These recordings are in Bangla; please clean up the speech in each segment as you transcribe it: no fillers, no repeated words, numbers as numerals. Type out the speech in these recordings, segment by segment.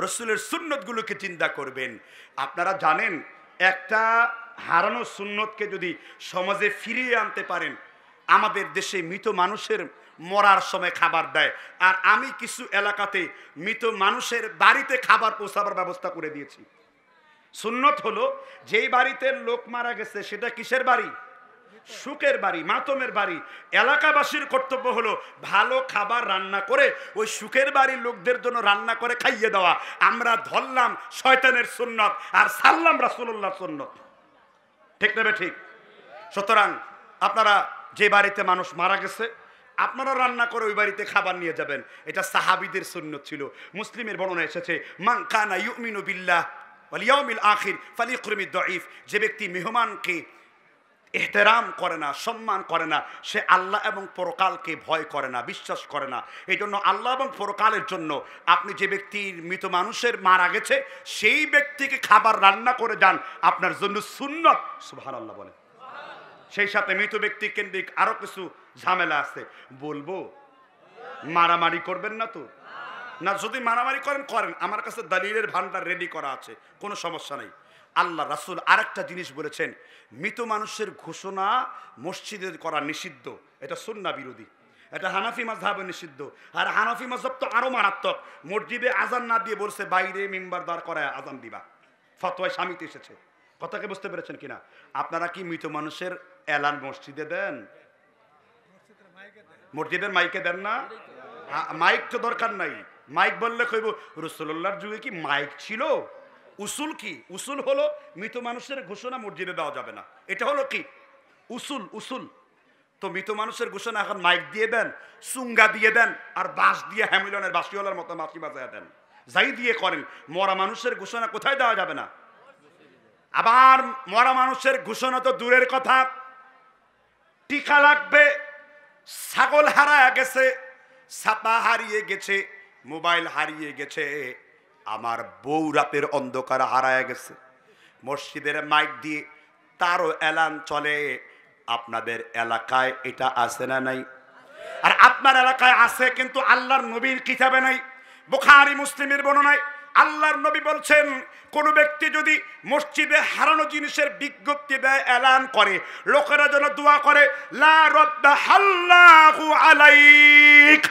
রসুলের সুন্নতগুলোকে চিন্তা করবেন। আপনারা জানেন একটা হারানো সুন্নতকে যদি সমাজে ফিরিয়ে আনতে পারেন, আমাদের দেশে মৃত মানুষের মরার সময় খাবার দেয়, আর আমি কিছু এলাকাতে মৃত মানুষের বাড়িতে খাবার পৌঁছাবার ব্যবস্থা করে দিয়েছি। সুন্নত হলো যেই বাড়িতে লোক মারা গেছে সেটা কিসের বাড়ি? সুখের বাড়ি, মাতমের বাড়ি। এলাকাবাসীর কর্তব্য হলো ভালো খাবার রান্না করে ওই সুখের বাড়ির লোকদের জন্য রান্না করে খাইয়ে দেওয়া। আমরা ধরলাম শয়তানের সুন্নত আর সাল্লাম রাসূলুল্লাহর সুন্নত। ঠিক নেবে ঠিক? সুতরাং আপনারা যে বাড়িতে মানুষ মারা গেছে আপনারা রান্না করে ওই বাড়িতে খাবার নিয়ে যাবেন। এটা সাহাবীদের সুন্নত ছিল। মুসলিমের বর্ণনা এসেছে, মান কানা ইউমিনু বিল্লাহ ওয়াল ইয়াউমিল আখির ফালিয়ুকরিমিদ দাঈফ। যে ব্যক্তি মেহমানকে এহতেরাম করে না, সম্মান করে না, সে আল্লাহ এবং পরকালকে ভয় করে না, বিশ্বাস করে না। এই জন্য আল্লাহ এবং পরকালের জন্য আপনি যে ব্যক্তির মৃত মানুষের মারা গেছে সেই ব্যক্তিকে খাবার রান্না করে যান, আপনার জন্য সুন্নত। সুবহানাল্লাহ বলে। সেই সাথে মৃত ব্যক্তি কেন্দ্রিক আরো কিছু ঝামেলা আছে, বলবো? মারামারি করবেন না তো? না, যদি মারামারি করেন করেন, আমার কাছে দলিলের ভান্ডার রেডি করা আছে, কোনো সমস্যা নেই। আল্লাহ রাসূল আরেকটা জিনিস বলেছেন, মৃত মানুষের ঘোষণা মসজিদে করা নিষিদ্ধ। এটা সুন্নাহ বিরোধী, এটা হানাফি মাযহাবে নিষিদ্ধ। আর হানাফি মাযহাব তো আরো মারাত্মক, মসজিদে আজান না দিয়ে বলছে বাইরে মিম্বার দাঁড় করায় আজান দিবা। ফতোয়ায় স্বামীতে এসেছে। কথাকে বুঝতে পেরেছেন কিনা? আপনারা কি মৃত মানুষের এলান মসজিদে দেন? মসজিদের মাইকে দেন না? মাইক তো দরকার নাই। মাইক বললে কইব রাসূলুল্লাহর যুগে কি মাইক ছিল? উসুল কি? উসুল হলো মৃত মানুষের ঘোষণা মসজিদে দেওয়া যাবে না। এটা হলো কি উসুল? উসুল। তো মৃত মানুষের ঘোষণা এখন মাইক দিয়ে দেন, চুঙ্গা দিয়ে দেন, আর বাঁশ দিয়ে হ্যামিলনের বাঁশিওয়ালার মতো বাঁশি বাজায় দেন, যাই দিয়ে করেন। মরা মানুষের ঘোষণা কোথায় দেওয়া যাবে না? আবার মরা মানুষের ঘোষণা তো দূরের কথা, টিকা লাগবে, ছাগল হারায় গেছে, ছাতা হারিয়ে গেছে, মোবাইল হারিয়ে গেছে, আমার বউ রাতের অন্ধকার হারায় গেছে, মসজিদের মাইক দিয়ে তারও এলান চলে। আপনাদের এলাকায় এটা আছে না নাই? আর আপনার এলাকায় আছে, কিন্তু আল্লাহর নবীর কিতাবে নাই। বুখারী মুসলিমের বর্ণনায় আল্লাহর নবী বলছেন, কোন ব্যক্তি যদি মসজিদে হারানো জিনিসের বিজ্ঞপ্তি দেয়, এলান করে, লোকেরা যেন দোয়া করে, লা রাদ্দাহাল্লাহু আলাইক,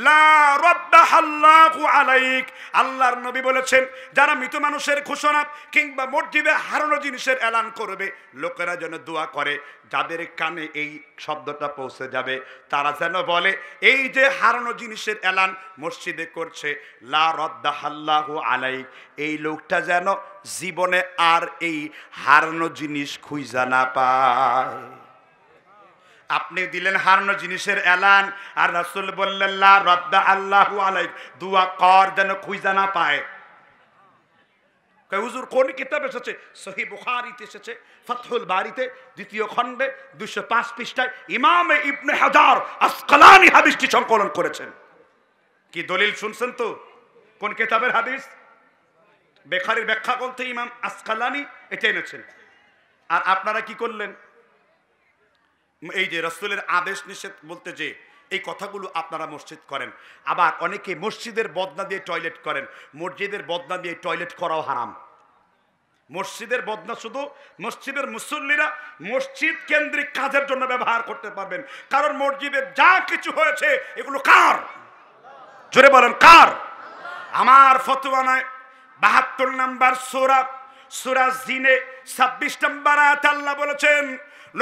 লা রাদ্দাহাল্লাহু আলাইক। আল্লাহর নবী বলেছেন, যারা মৃত মানুষের ঘোষণা কিংবা মসজিদে হারানো জিনিসের এলান করবে, লোকেরা যেন দোয়া করে, যাদের কানে এই শব্দটা পৌঁছে যাবে তারা যেন বলে, এই যে হারানো জিনিসের এলান মসজিদে করছে, লা রাদ্দাহাল্লাহু আলাইক, এই লোকটা যেন জীবনে আর এই হারানো জিনিস খুঁজা না পায়। আপনি দিলেন হারানো জিনিসের এলান, আর রাসূল বললেন লা রাদ্দাহাল্লাহু আলাইক, দোয়া কর যেন খুঁজা না পায়। হুজুর কোন কিতাবে এসেছে? সহিহ বুখারীতে এসেছে, ফাতহুল বারীতে 2য় খণ্ডে 205 পৃষ্ঠায় ইমাম ইবনে হাজার আসকালানী হাদিসটি সংকলন করেছেন। কি দলিল শুনছেন তো? কোন কিতাবের হাদিস? বুখারীর ব্যাখ্যা গ্রন্থে ইমাম আসকালানী এটা এনেছেন। আর আপনারা কি করলেন? এই যে রাসূলের আদেশ নিষেধ বলতে যে এই কথাগুলো আপনারা মসজিদ করেন, আবার অনেকে মসজিদের বদনা দিয়ে টয়লেট করেন। মসজিদের বদনা দিয়ে টয়লেট করাও হারাম। মসজিদের বদনা শুধু মসজিদের মুসল্লিরা মসজিদ কেন্দ্রিক কাজের জন্য ব্যবহার করতে পারবেন, কারণ মসজিদে যা কিছু হয়েছে এগুলো কার? জোরে বলেন কার? আমার ফতোয়া নয়। 72 নম্বর সূরা, সূরা জিনে 26 নম্বর আয়াত আল্লাহ বলেছেন,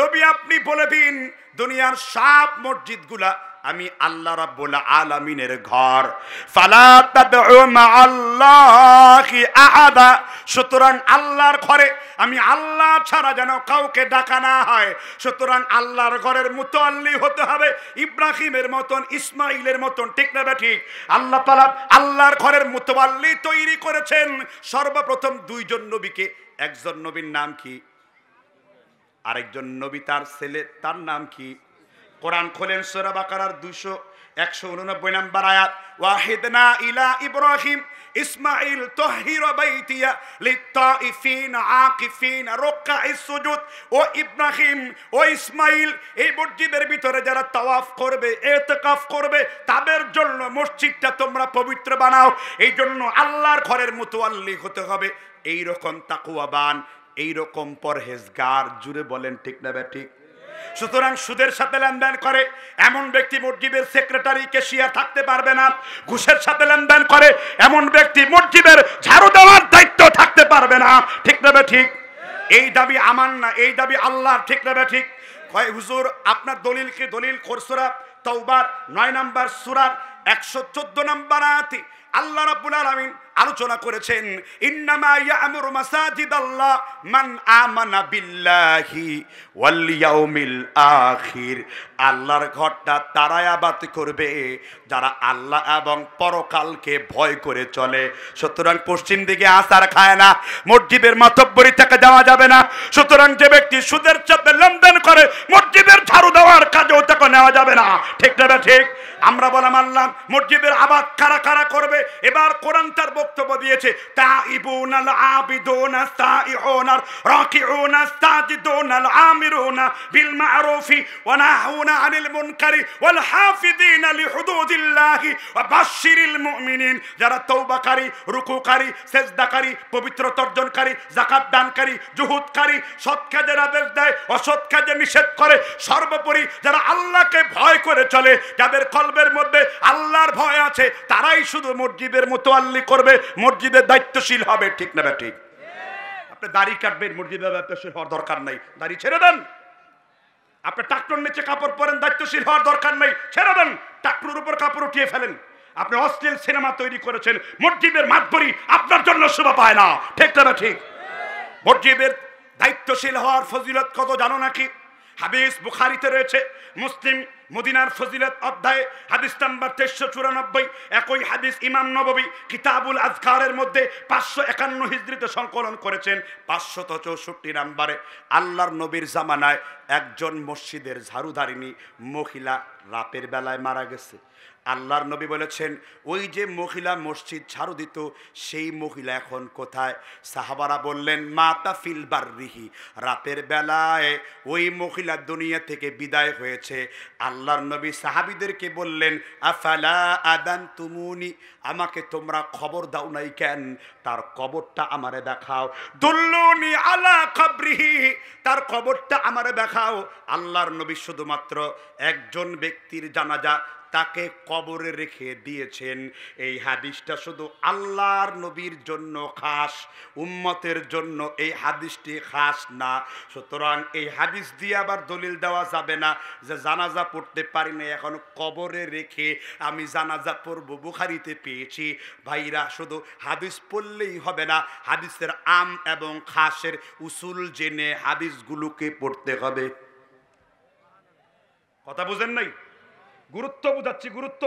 নবী আপনি বলে দিন, দুনিয়ার সব মসজিদগুলা আমি আল্লাহ রাব্বুল আলামিনের ঘর। ফালা তাদউ মাআল্লাহি আহাদা, সুতরাং আল্লাহর ঘরে আমি আল্লাহ ছাড়া যেন কাউকে ডাকা না হয়। সুতরাং আল্লাহর ঘরের মুতাল্লি হতে হবে ইব্রাহিমের মতন, ইসমাইলের মতন। ঠিক না বা ঠিক? আল্লাহ তাআলা আল্লাহর ঘরের মুতাল্লি তৈরি করেছেন সর্বপ্রথম 2 জন নবীকে। একজন নবীর নাম কি? আরেকজন নবী তার ছেলে, তার নাম কি? কোরআন খোলেন সূরা বাকারার 189 নম্বর আয়াত, ওয়াহিদনা ইলা ইব্রাহিম ইসমাঈল তাহির বাইতিয়া লিত্তাইফিন আকিফিন রুকআইস সুজুদ। ও ইব্রাহিম, ও ইসমাঈল, এই মসজিদের ভিতরে যারা তাওয়াফ করবে, ইতিকাফ করবে, তাদের জন্য মসজিদটা তোমরা পবিত্র বানাও। এই জন্য আল্লাহর ঘরের মুতাওয়াল্লি হতে হবে এই রকম তাকওয়াবান, এই রকম পরহেজগার। জুড়ে বলেন ঠিক না ঠিক? সুতরাং সুদের সাথে লেনদেন করে এমন ব্যক্তি মসজিদের সেক্রেটারি ক্যাশিয়ার থাকতে পারবে না। ঘুষের সাথে লেনদেন করে এমন ব্যক্তি মসজিদের ঝাড়ু দেওয়ার দায়িত্ব থাকতে পারবে না। ঠিক না ঠিক? এই দাবি আমার না, এই দাবি আল্লাহর। ঠিক না ঠিক? কয় হুজুর আপনার দলিল কি? দলিল সূরা তাওবার 9 নম্বর সূরার 114 নম্বর আয়াতে আল্লাহ রাব্বুল আলামিন আলোচনা করেছেন, ইন্নামা ইয়ামুরু মাসাজিদাল্লাহ মান আমানা বিল্লাহি ওয়াল ইয়াউমিল আখির। আল্লাহর ঘরটা তারাই আবাদ করবে যারা আল্লাহ এবং পরকালকে ভয় করে চলে। সুতরাং পশ্চিম দিকে আসার খায় না, মসজিদের মাতব্বরি থেকে যাওয়া যাবে না। সুতরাং যে ব্যক্তি সুদের সাথে লেনদেন করে মসজিদের ঝাড়ু দেওয়ার কাজেও তাকে নেওয়া যাবে না। ঠিক না ঠিক? আমরা বললাম আল্লাহ মসজিদের আবাদ কারা কারা করবে? এবার কোরআন তার বক্তব্য দিয়েছে, তাইবুনাল আবিদুনা সাইউনা রাকিউনা সাজিদুনা আমিরুনা বিল মারুফি ওয়া নাহুনা আনিল মুনকারি ওয়াল হাফিযিনা লিহুদুদিল্লাহি ওয়া বাশশিরিল মুমিনিন। যারা তওবাকারী, রুকুকারী, সিজদাকারী, পবিত্রতা অর্জনকারী, যাকাত দানকারী, জুহুদকারী, সৎ কাজের আদেশ দেয়, অসৎ কাজে নিষেধ করে, সর্বোপরি যারা আল্লাহকে ভয় করে চলে, যাদের কলবের মধ্যে আল্লাহর ভয় আছে, তারাই শুধু মসজিদের মুতাওয়াল্লি করবে, মসজিদের দায়িত্বশীল হবে। ঠিক না ঠিক? আপনি দাড়ি কাটবেন, মসজিদের দায়িত্বশীল হওয়ার দরকার নাই, দাড়ি ছেড়ে দেন। আপনি টাকনুর নিচে কাপড় পরেন, দায়িত্বশীল হওয়ার দরকার নাই, ছেড়ে দেন। টাকনুর উপর কাপড় উঠিয়ে ফেলেন। আপনি অশ্লীল সিনেমা তৈরি করেছেন, মসজিদের মাতবরি আপনার জন্য শোভা পায় না। ঠিক না ঠিক? মসজিদের দায়িত্বশীল হওয়ার ফজিলত কত জানো নাকি? হাদিস বুখারীতে রয়েছে, মুসলিম মদিনার ফজিলত অধ্যায়ে হাদিস নাম্বার 394, একই হাদিস ইমাম নববী কিতাবুল আযকারের মধ্যে 551 হিজরিতে সংকলন করেছেন 564 নম্বরে। আল্লাহর নবীর জামানায় একজন মসজিদের ঝাড়ুদারিনী মহিলা রাতের বেলায় মারা গেছে। আল্লাহর নবী বলেছেন, ওই যে মহিলা মসজিদ ঝাড়ু দিত সেই মহিলা এখন কোথায়? সাহাবারা বললেন, মাতা ফিল বাররিহি, রাতের বেলায় ওই মহিলা দুনিয়া থেকে বিদায় হয়েছে। আল্লাহর নবী সাহাবীদেরকে বললেন, আফালা আদানতুমুনি, আমাকে তোমরা খবর দাও নাই কেন? তার কবরটা আমারে দেখাও। দুল্লুনি আলা কবরিহি, তার কবরটা আমারে দেখাও। আল্লাহর নবী শুধুমাত্র একজন ব্যক্তির জানাজা তাকে কবরে রেখে দিয়েছেন। এই হাদিসটা শুধু আল্লাহর নবীর জন্য খাস, উম্মতের জন্য এই হাদিসটি খাস না। সুতরাং এই হাদিস দিয়ে আবার দলিল দেওয়া যাবে না যে জানাজা পড়তে পারি না, এখন কবরে রেখে আমি জানাজা পড়ব, বুখারীতে পেয়েছি। ভাইরা, শুধু হাদিস পড়লেই হবে না, হাদিসের আম এবং খাসের উসুল জেনে হাদিসগুলোকে পড়তে হবে। কথা বুঝেন নাই? গুরুত্ব বুঝাচ্ছি, গুরুত্ব,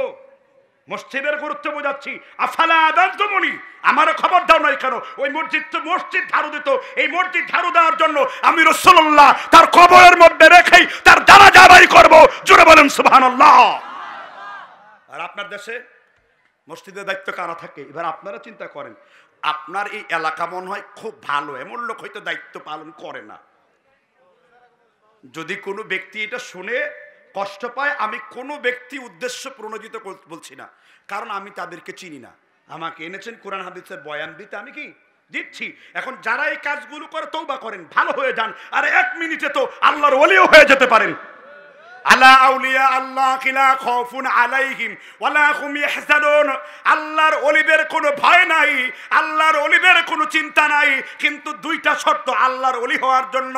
মসজিদের গুরুত্ব বুঝাচ্ছি। আফালা আযানতুমুনি, আমার খবর দাও নাই কেন? ওই মসজিদ ঝাড়ু দিত, এই মসজিদ ঝাড়ু দেওয়ার জন্য আমি রাসূলুল্লাহ তার কবরের মধ্যে রেখেই তার জানাজা আদায় করব। জোরে বলেন সুবহানাল্লাহ। আর আপনার দেশে মসজিদের দায়িত্ব কারা থাকে? এবার আপনারা চিন্তা করেন, আপনার এই এলাকা মনে হয় খুব ভালো, এমন লোক হয়তো দায়িত্ব পালন করে না। যদি কোনো ব্যক্তি এটা শুনে কষ্ট পায়, আমি কোনো ব্যক্তি উদ্দেশ্য প্রণোদিত বলছি না, কারণ আমি তাদেরকে চিনি না। আমাকে এনেছেন কোরআন হাদিসের বয়ান দিতে, আমি কি দিচ্ছি। এখন যারা এই কাজগুলো করে তওবা করেন, ভালো হয়ে যান, আর 1 মিনিটে তো আল্লাহর ওলিও হয়ে যেতে পারেন। আলা আউলিয়া আল্লাহ লা খাউফুন আলাইহিম ওয়ালা হুম ইয়াহজানুন। আল্লাহর ওলিদের কোনো ভয় নাই, আল্লাহর ওলিদের কোনো চিন্তা নাই, কিন্তু 2টা শর্ত আল্লাহর ওলি হওয়ার জন্য।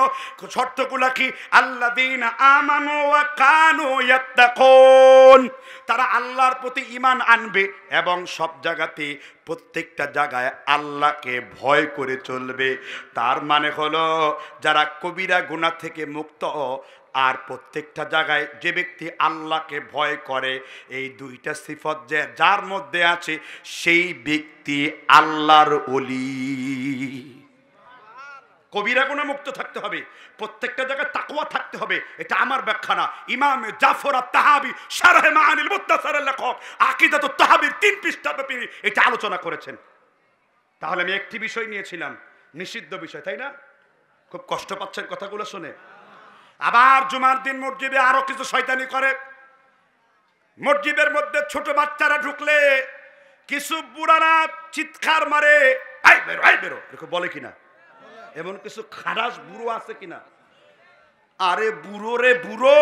শর্তগুলো কি? আল্লাযীনা আমানু ওয়া কানু ইয়াত্তাকুন, তারা আল্লাহর প্রতি ঈমান আনবে এবং সব জায়গাতে প্রত্যেকটা জায়গায় আল্লাহকে ভয় করে চলবে। তার মানে হলো যারা কবিরা গুনাহ থেকে মুক্ত, আর প্রত্যেকটা জায়গায় যে ব্যক্তি আল্লাহকে ভয় করে, এই 2টা সিফত যে যার মধ্যে আছে সেই ব্যক্তি আল্লাহর ওলি। কবিরা গুনাহ মুক্ত থাকতে হবে, প্রত্যেকটা জায়গায় তাকওয়া থাকতে হবে। এটা আমার ব্যাখ্যা না, ইমাম জাফর আত-তাহাবী শারহে মাআনিল মুত্তাসারের লেখক আকীদাতুত তাহাবীর 3 পৃষ্ঠা ব্যাপী এটা আলোচনা করেছেন। তাহলে আমি একটি বিষয় নিয়েছিলাম, নিষিদ্ধ বিষয়, তাই না? খুব কষ্ট পাচ্ছেন কথাগুলো শুনে। আবার জুমার দিন মসজিদে আরো কিছু শয়তানি করে। মসজিদের মধ্যে ছোট বাচ্চারা ঢুকলে কিছু বুড়ারা চিৎকার মারে, আই বেরো আই বেরো, এরকম বলে কিনা? এমন কিছু খারাস বুড়ো আছে কিনা? আরে বুড়ো রে বুড়ো,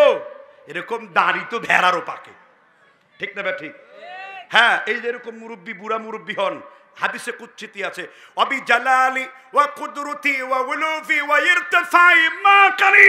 এরকম দাড়ি তো ভেড়ারও পাকে, ঠিক না? ঠিক। হ্যাঁ, এই যেরকম মুরব্বী, বুড়া মুরব্বী হন, হাদিসে কুচ্ছিতি আছে, অবি জালালি ওয়া কুদরতি ওয়া উলুফি ওয়া ইরতিফাই মা কারি,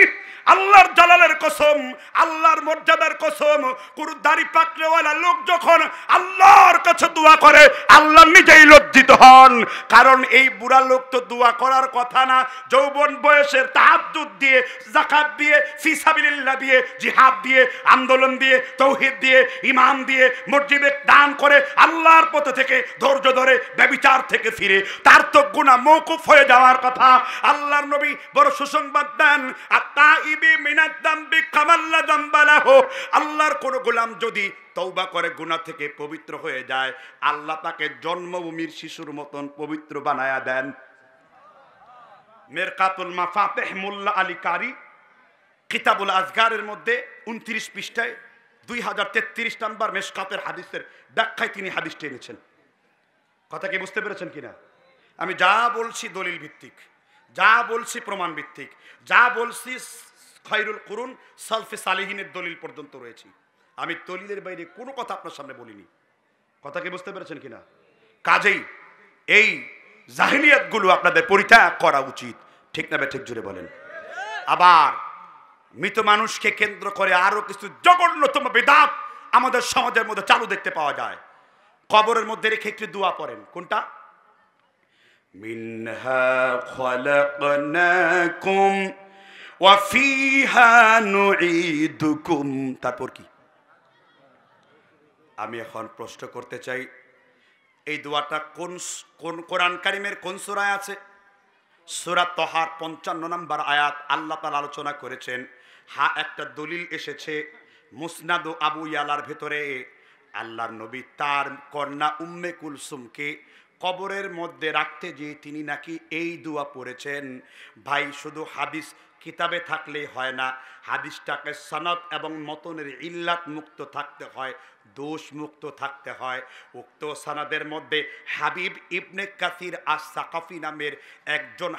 আল্লাহর জালালের কসম, আল্লাহর মর্যাদার কসম, কোন দাড়ি পাকড়েওয়ালা লোক যখন আল্লাহর কাছে দোয়া করে, আল্লাহ নিজেই লজ্জিত হন। কারণ এই বুড়া লোক তো দোয়া করার কথা না, যৌবন বয়সের তাহাজ্জুদ দিয়ে, যাকাত দিয়ে, ফি সাবিলিল্লাহ দিয়ে, জিহাদ দিয়ে, আন্দোলন দিয়ে, তাওহীদ দিয়ে, ঈমান দিয়ে, মসজিদে দান করে, আল্লাহর পথে থেকে ধৈর্য ধরে, ব্যভিচার থেকে ফিরে, তার তো গুনাহ মওকুফ হয়ে যাওয়ার কথা। আল্লাহর নবী বড় সুসংবাদ দেন, আত-তাইবি মিনাদ যামবি কামাল্লা যামবালাহু, আল্লাহর কোন গোলাম যদি তওবা করে গুনাহ থেকে পবিত্র হয়ে যায়, আল্লাহ তাকে জন্মভূমির শিশুর মতন পবিত্র বানায়া দেন। মিরকাতুল মাফাতিহ মোল্লা আলী কারি কিতাবুল আজগারের মধ্যে 29 পৃষ্ঠায় 2033 নম্বর মিশকাতের হাদিসের ব্যাখ্যায় তিনি হাদিসটি এনেছেন। কথা কি বুঝতে পেরেছেন কিনা? আমি যা বলছি দলিল ভিত্তিক, যা বলছি প্রমাণ ভিত্তিক, যা বলছি খায়রুল কুরুন সালফে সালেহিনের দলিল পর্যন্ত রয়েছে। আমি দলিলের বাইরে কোনো কথা আপনার সামনে বলিনি। কথা কি বুঝতে পেরেছেন কিনা? কাজেই এই জাহিলিয়াতগুলো আপনাদের পরিত্যাগ করা উচিত, ঠিক না? ঠিক জুড়ে বলেন। আবার মৃত মানুষকে কেন্দ্র করে আরো কিছু জঘন্যতম বিদআত আমাদের সমাজের মধ্যে চালু দেখতে পাওয়া যায়। কবরের মধ্যে রেখে একটি দোয়া পড়েন, কোনটা? মিনহা খালাকনাকুম ওয়া ফিহা নুঈদুকুম, তারপর কি? আমি এখন প্রশ্ন করতে চাই, এই দোয়াটা কোন কোরআন কারীমের কোন সূরায় আছে? সূরা তহার 55 নম্বর আয়াত আল্লাহ তাআলা আলোচনা করেছেন। হ্যাঁ, একটা দলিল এসেছে মুসনাদ আবু ইয়ালার ভেতরে, আল্লাহর নবী তার কন্যা উম্মে কুলসুমকে কবরের মধ্যে রাখতে গিয়ে তিনি নাকি এই দোয়া পড়েছেন। ভাই, শুধু হাদিস কিতাবে থাকলেই হয় না, হাদিসটাকে সনদ এবং মতনের ইল্লাত মুক্ত থাকতে হয়, দোষ মুক্ত থাকতে হয়। উক্ত সনদের মধ্যে হাবিব ইবনে কাসির আস-সাকাফি নামের একজন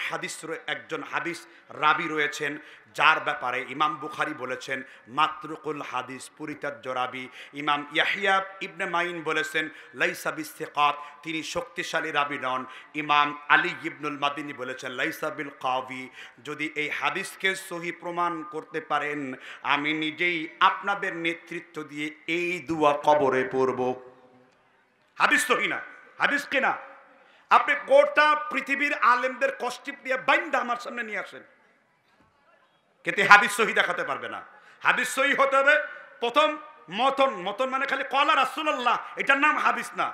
হাদিস রাবি রয়েছেন, যার ব্যাপারে ইমাম বুখারী বলেছেন মাতরুকুল হাদিস, পরিত্যাজ্য রাবি। ইমাম ইয়াহইয়া ইবনে মাইন বলেছেন লাইসা বিসসিকাত, তিনি শক্তিশালী রাবি নন। ইমাম আলী ইবনুল মাদিনী বলেছেন লাইসা বিল কাওয়ি। যদি এই হাদিসকে সহি প্রমাণ করতে পারেন, আমি নিজেই আপনাদের নেতৃত্ব দিয়ে এই দোয়া কবরে পড়ব। হাদিস সহি না, হাদিস কিনা? আপনি গোটা পৃথিবীর আলেমদের কষ্টিপ দিয়ে বাইন্দা আমার সামনে নিয়ে আসেন, কিন্তু হাদিস সহি দেখাতে পারবে না। হাদিস সহি হতে হবে প্রথম মতন মানে খালি কলা রাসূলুল্লাহ, এটার নাম হাদিস না।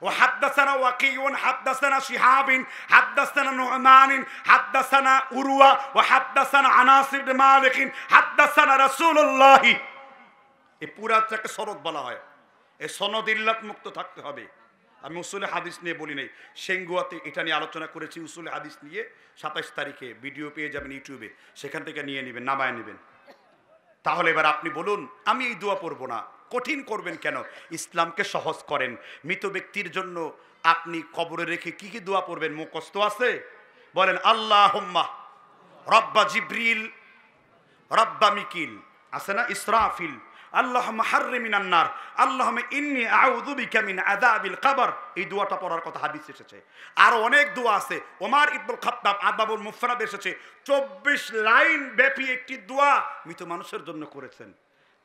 ও হাদ্দাসানা ওয়াকিউন, হাদ্দাসানা শিহাবিন, হাদ্দাসানা নু'মানিন, হাদ্দাসানা উরওয়া, ও হাদ্দাসানা আনাস ইবনে মালিকিন, হাদ্দাসানা রাসূলুল্লাহ। এই পুরাটাকে সনদ বলা হয়। এই সনদ ইল্লাত মুক্ত থাকতে হবে। আমি উসুলে হাদিস নিয়ে বলি নাই, সেঙ্গুয়াতে এটা নিয়ে আলোচনা করেছি। উসুলে হাদিস নিয়ে 27 তারিখে ভিডিও পেয়ে যাবেন ইউটিউবে, সেখান থেকে নিয়ে নেবেন, নামায় নেবেন। তাহলে এবার আপনি বলুন, আমি এই দোয়া পড়বো না, কঠিন করবেন কেন? ইসলামকে সহজ করেন। মৃত ব্যক্তির জন্য আপনি কবরে রেখে কি কি দোয়া পড়বেন মুখস্থ আছে? বলেন আল্লাহুম্মা রব্বা জিবরিল, রব্বা মিকিল, আছে না ইসরাফিল, আল্লাহুম্মা হাররিমিনান নার, আল্লাহুম্মা ইন্নী আউযু বিকা মিন আযাবিল কবর। এই দোয়াটা পড়ার কথা হাদিসে এসেছে। আর অনেক দোয়া আছে। ওমর ইবনুল খাত্তাব আদবুল মুফরাদ এসেছে 24 লাইন ব্যাপী একটি দোয়া মৃত মানুষের জন্য করেছেন।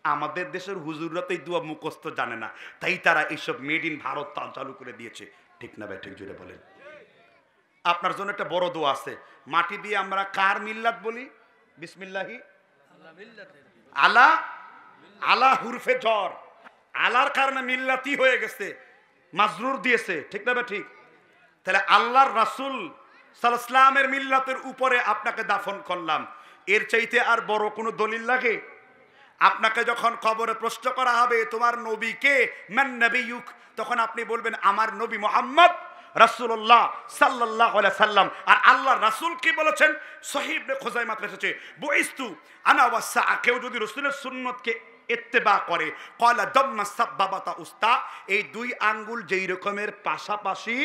আমাদের দেশের হুজুররা তো এই দোয়া মুখস্থ জানে না, তাই তারা এইসব মেড ইন ভারত চালু করে দিয়েছে, ঠিক না ভাই? ঠিক জুড়ে বলেন। আপনার জন্য একটা বড় দোয়া আছে। মাটি দিয়ে আমরা কার মিল্লাত বলি? বিসমিল্লাহি আলা, আলা হুরফে জ্বর, আলার কারণে মিল্লাতি হয়ে গেছে, মাজরুর দিয়েছে, ঠিক না? ঠিক। তাহলে আল্লাহর রাসূল সাল্লাল্লাহু আলাইহি ওয়াসাল্লামের মিল্লাতের উপরে আপনাকে দাফন করলাম, এর চাইতে আর বড় কোনো দলিল লাগে? আপনাকে যখন কবরে প্রশ্ন করা হবে তোমার নবী কে, মান নবিয়ুক, তখন আপনি বলবেন আমার নবী মুহাম্মদ। রাসূলুল্লাহ সাল্লাল্লাহু আলাইহি সাল্লাম। আর আল্লাহ রাসূল কি বলেছেন? সহিহ ইবনে খুজাইমাতে এসেছে, বুইস্তু আনা ওয়াসা। কেউ যদি রাসূলের সুন্নতকে ইত্তেবা করে, ক্বালা দাম্মা সাবাবাতা উস্তা, এই দুই আঙ্গুল যেই রকমের পাশাপাশি,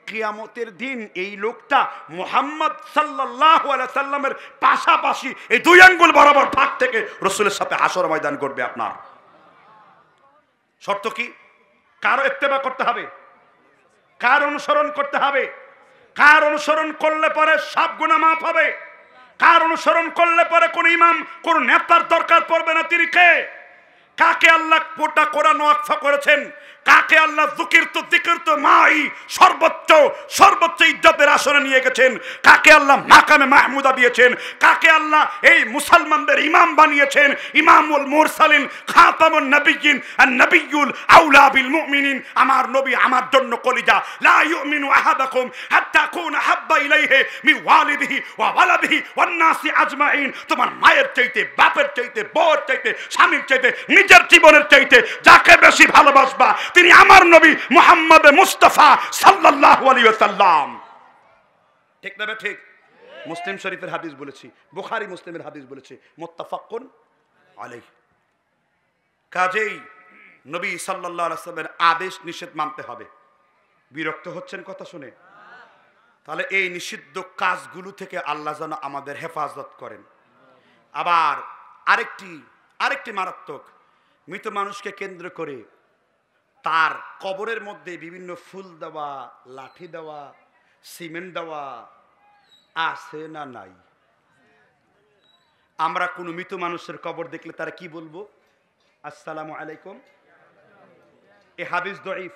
কিয়ামতের দিন এই লোকটা মুহাম্মদ সাল্লাল্লাহু আলাইহি সাল্লামের পাশাপাশি এই দুই আঙ্গুল বরাবর ফাঁক থেকে রাসূলের সাথে হাসর ময়দান করবে আপনার। শর্ত কি? কার ইত্তেবা করতে হবে? কার অনুসরণ করতে হবে? কার অনুসরণ করলে পরে সব গুনাহ মাফ হবে? কার অনুসরণ করলে পরে কোন ইমাম কোন নেতার দরকার পড়বে না? তিনি কে? কাকে আল্লাহ গোটা কোরআন ওয়াকফ করেছেন? কাকে আল্লাহ যিকিরত মাই সর্বোচ্চ ইজ্জতের আসনে নিয়ে গেছেন? কাকে আল্লাহ মাকামে মাহমুদা দিয়েছেন? কাকে আল্লাহ এই মুসলমানদের ইমাম বানিয়েছেন? ইমামুল মুরসালিন, খাতামুন নবিয়্যিন, আন-নবিয়্যুল আউলা বিল মুমিনিন। আমার নবী আমার জন্য কলিজা। লা ইউমিনু আহাদাকুম হাত্তা কুনা হাব্বা ইলাইহি মিন ওয়ালিদিহি ওয়া ওয়ালাদিহি ওয়ান নাসি আজমাইন। তোমার মায়ের চাইতে, বাপের চাইতে, বউর চাইতে, স্বামীর চাইতে, নিজের জীবনের চাইতে যাকে বেশি ভালোবাসবা তিনি আমার নবী মুহাম্মদ মুস্তাফা সাল্লাল্লাহু আলাইহি ওয়াসাল্লাম। ঠিক না? ঠিক। মুসলিম শরীফের হাদিস বলেছি, বুখারী মুসলিমের হাদিস বলেছি, মুত্তাফাকুন আলাইহি। কাজেই নবী সাল্লাল্লাহু আলাইহি ওয়াসাল্লামের আদেশ নিষেধ মানতে হবে। বিরক্ত হচ্ছেন কথা শুনে? তাহলে এই নিষিদ্ধ কাজগুলো থেকে আল্লাহ যেন আমাদের হেফাজত করেন। আবার আরেকটি মারাত্মক, মৃত মানুষকে কেন্দ্র করে তার কবরের মধ্যে বিভিন্ন ফুল দেওয়া, লাঠি দেওয়া, সিমেন্ট দেওয়া আছে না নাই? আমরা কোনো মৃত মানুষের কবর দেখলে তারা কি বলবো? আসসালামু আলাইকুম। এ হাদিস দঈফ,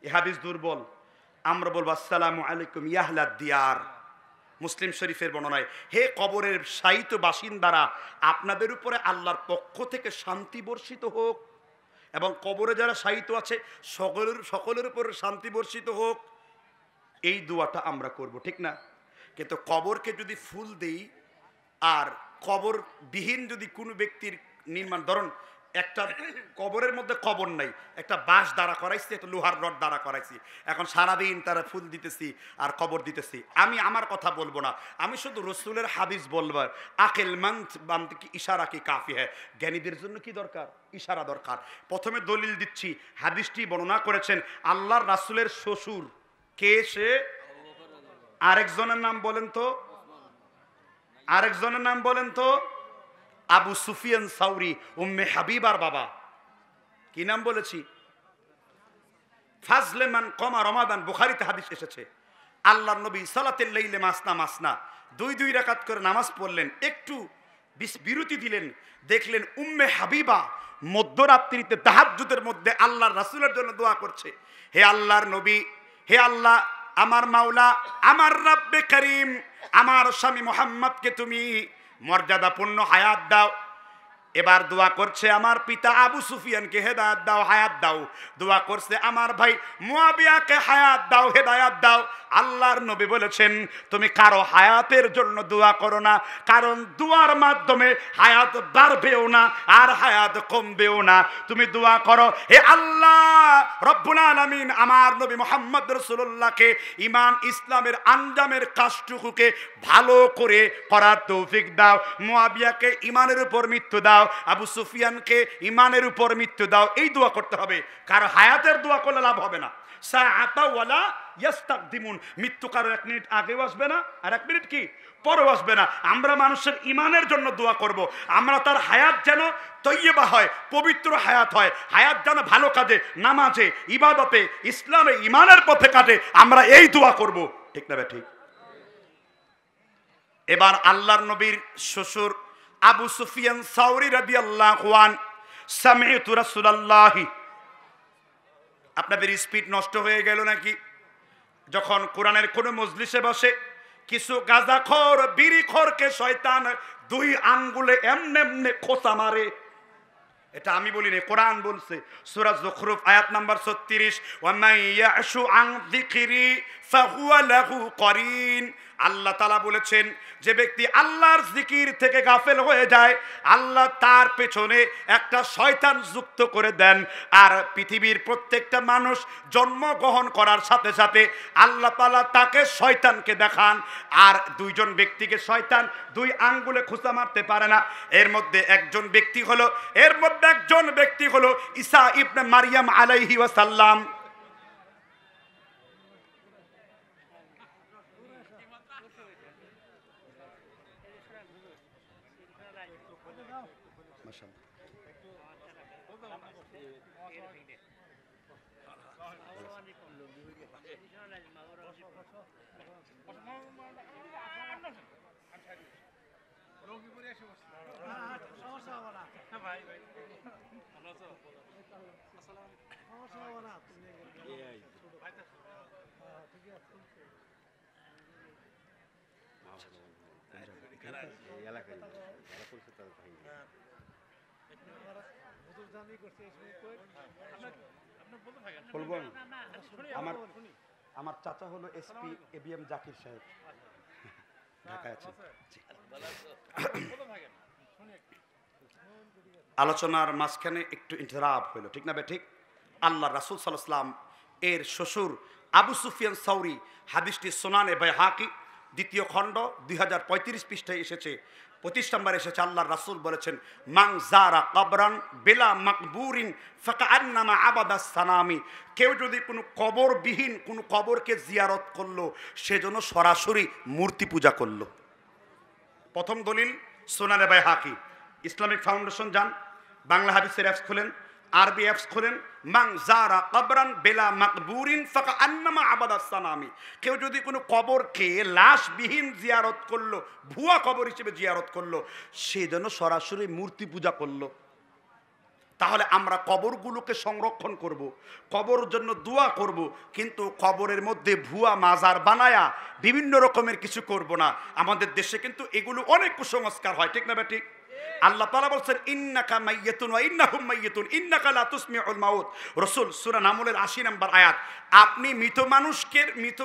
এ হাদিস দুর্বল। আমরা বলবো আসসালামু আলাইকুম ইয়াহলা দিয়ার। মুসলিম শরীফের বর্ণনায়, হে কবরের শায়িত বাসিন্দারা, আপনাদের উপরে আল্লাহর পক্ষ থেকে শান্তি বর্ষিত হোক, এবং কবরে যারা শায়িত আছে সকলের উপর শান্তি বর্ষিত হোক। এই দোয়াটা আমরা করব, ঠিক না? কিন্তু কবরকে যদি ফুল দেই আর কবর বিহীন যদি কোনো ব্যক্তির নির্মাণ, ধরুন একটা কবরের মধ্যে কবর নাই, একটা বাঁশ দাঁড়া করাইছি, একটা লোহার রড দাঁড়া করাইছি, এখন সারাদিন তারা ফুল দিতেছি আর কবর দিতেছি। আমি আমার কথা বলবো না, আমি শুধু রসুলের হাদিস বলবো। আকিল মন্ত কি ইশারা কি কাফি হ্যায়। জ্ঞানীদের জন্য কি দরকার? ইশারা দরকার। প্রথমে দলিল দিচ্ছি, হাদিসটি বর্ণনা করেছেন আল্লাহর রাসূলের শ্বশুর। কে সে? আরেকজনের নাম বলেন তো, আরেকজনের নাম বলেন তো। আবু সুফিয়ান সাউরি, উম্মে হাবিবার বাবা। কি নাম বলেছি? ফাজলে মান কমা রমাদান, বুখারীতে হাদিস এসেছে। আল্লাহর নবী সালাতুল লাইলে মাসনা মাসনা, দুই রাকাত করে নামাজ পড়লেন, একটু বিরতি দিলেন, দেখলেন উম্মে হাবিবা মধ্যরাত্রিতে তাহাজ্জুদের মধ্যে আল্লাহর রাসূলের জন্য দোয়া করছে। হে আল্লাহর নবী, হে আল্লাহ, আমার মাওলা, আমার রব্বে করিম, আমার স্বামী মুহাম্মদকে তুমি মর্যাদাপূর্ণ হায়াত দাও। এবার দোয়া করছে আমার পিতা আবু সুফিয়ানকে হেদায়াত দাও, হায়াত দাও। দোয়া করছে আমার ভাই মুয়াবিয়াকে হায়াত দাও, হেদায়াত দাও। আল্লাহর নবী বলেছেন তুমি কারো হায়াতের জন্য দোয়া করো না, কারণ দোয়ার মাধ্যমে হায়াত বাড়বেও না আর হায়াত কমবেও না। তুমি দোয়া করো, হে আল্লাহ রব্বুল আলামিন, আমার নবী মুহাম্মদ রাসূলুল্লাহকে ঈমান ইসলামের আঞ্জামের কাজটুকুকে ভালো করে করার তৌফিক দাও। মুয়াবিয়াকে ঈমানের উপর মৃত্যু দাও, আবু সুফিয়ানকে ঈমানের উপর মৃত্যু দাও। এই দোয়া করতে হবে। কারো হায়াতের দোয়া করলে লাভ হবে না। সাআতা ওয়ালা ইস্তাকদিমুন, মৃত্যু কারো 1 মিনিট আগেও আসবে না আর 1 মিনিট কি পরেও আসবে না। আমরা মানুষের ঈমানের জন্য দোয়া করব, আমরা তার হায়াত যেন তৈয়বা হয়, পবিত্র হায়াত হয়, হায়াত যেন ভালো কাজে, নামাজে, ইবাদতে, ইসলামে, ঈমানের পথে কাটে, আমরা এই দোয়া করব। ঠিক না? ঠিক। এবার আল্লাহর নবীর শ্বশুর আবু সুফিয়ান সাউরি রাদিয়াল্লাহু আন, সামি'তু রাসূলুল্লাহ। আপনাদের স্পিড নষ্ট হয়ে গেল নাকি? যখন কোরআনের কোন মজলিসে বসে কিছু গাঁজাখোর বিড়িখোরকে শয়তান 2 আঙ্গুলে এমনে খোঁচা মারে। এটা আমি বলি না, কোরআন বলছে। সূরা যুখরুফ আয়াত নাম্বার 36, ওয়া মান ইয়াশু আন যিকরি ফাহুয়া লাহু করিন। আল্লাহ তাআলা বলেছেন যে ব্যক্তি আল্লাহর জিকির থেকে গাফেল হয়ে যায় আল্লাহ তার পেছনে একটা শয়তান যুক্ত করে দেন। আর পৃথিবীর প্রত্যেকটা মানুষ জন্মগ্রহণ করার সাথে সাথে আল্লাহ তাআলা তাকে শয়তানকে দেখান। আর দুইজন ব্যক্তিকে শয়তান দুই আঙ্গুলে খোঁচা মারতে পারে না। এর মধ্যে একজন ব্যক্তি হলো ঈসা ইবনে মারইয়াম আলাইহি ওয়াসাল্লাম। আমার চাচা হলো এসপি এবিএম জাকির সাহেব, ঢাকায় আছে। আলোচনার মাঝখানে একটু ইন্টারাপ্ট হলো, ঠিক না ঠিক? আল্লাহ রাসূল সাল্লাল্লাহু আলাইহি ওয়াসাল্লাম এর শ্বশুর আবু সুফিয়ান সাউরি, হাদিসটি সুনানে বাইহাকি দ্বিতীয় খণ্ড 2035 পৃষ্ঠায় এসেছে। 25 নম্বরে এসেছে, আল্লাহর রাসূল বলেছেন, মান যারা কবরান বিলা মাকবুরিন ফাকান্নামা আবাদাস সানামি। কেউ যদি কোনো কবরবিহীন কোনো কবরকে জিয়ারত করলো সেজন্য সরাসরি মূর্তি পূজা করলো। প্রথম দলিল সুনানে বাইহাকি। ইসলামিক ফাউন্ডেশন যান, বাংলা হাদিসের অ্যাপস খোলেন, আরবি অ্যাপস খোলেন, মান যারা কবরান বিলা মাকবুরিন ফাকান্নামা আবাদাস সানামি। কেউ যদি কোনো কবরকে লাশবিহীন জিয়ারত করলো, ভুয়া কবর হিসেবে জিয়ারত করলো, সেজন্য সরাসরি মূর্তি পূজা করলো। তাহলে আমরা কবরগুলোকে সংরক্ষণ করব, কবরের জন্য দোয়া করব, কিন্তু কবরের মধ্যে ভুয়া মাজার বানায়া বিভিন্ন রকমের কিছু করব না। আমাদের দেশে কিন্তু এগুলো অনেক কুসংস্কার হয়, ঠিক না ঠিক? আল্লাহ তাআলা বলেন, ইন্নাকা মাইয়াতুন ওয়া ইন্নাহুম মাইয়াতুন ইন্নাকা লা তুসমিউল মাউত। রাসূল সূরা নামলের 80 নম্বর আয়াত। আপনি মৃত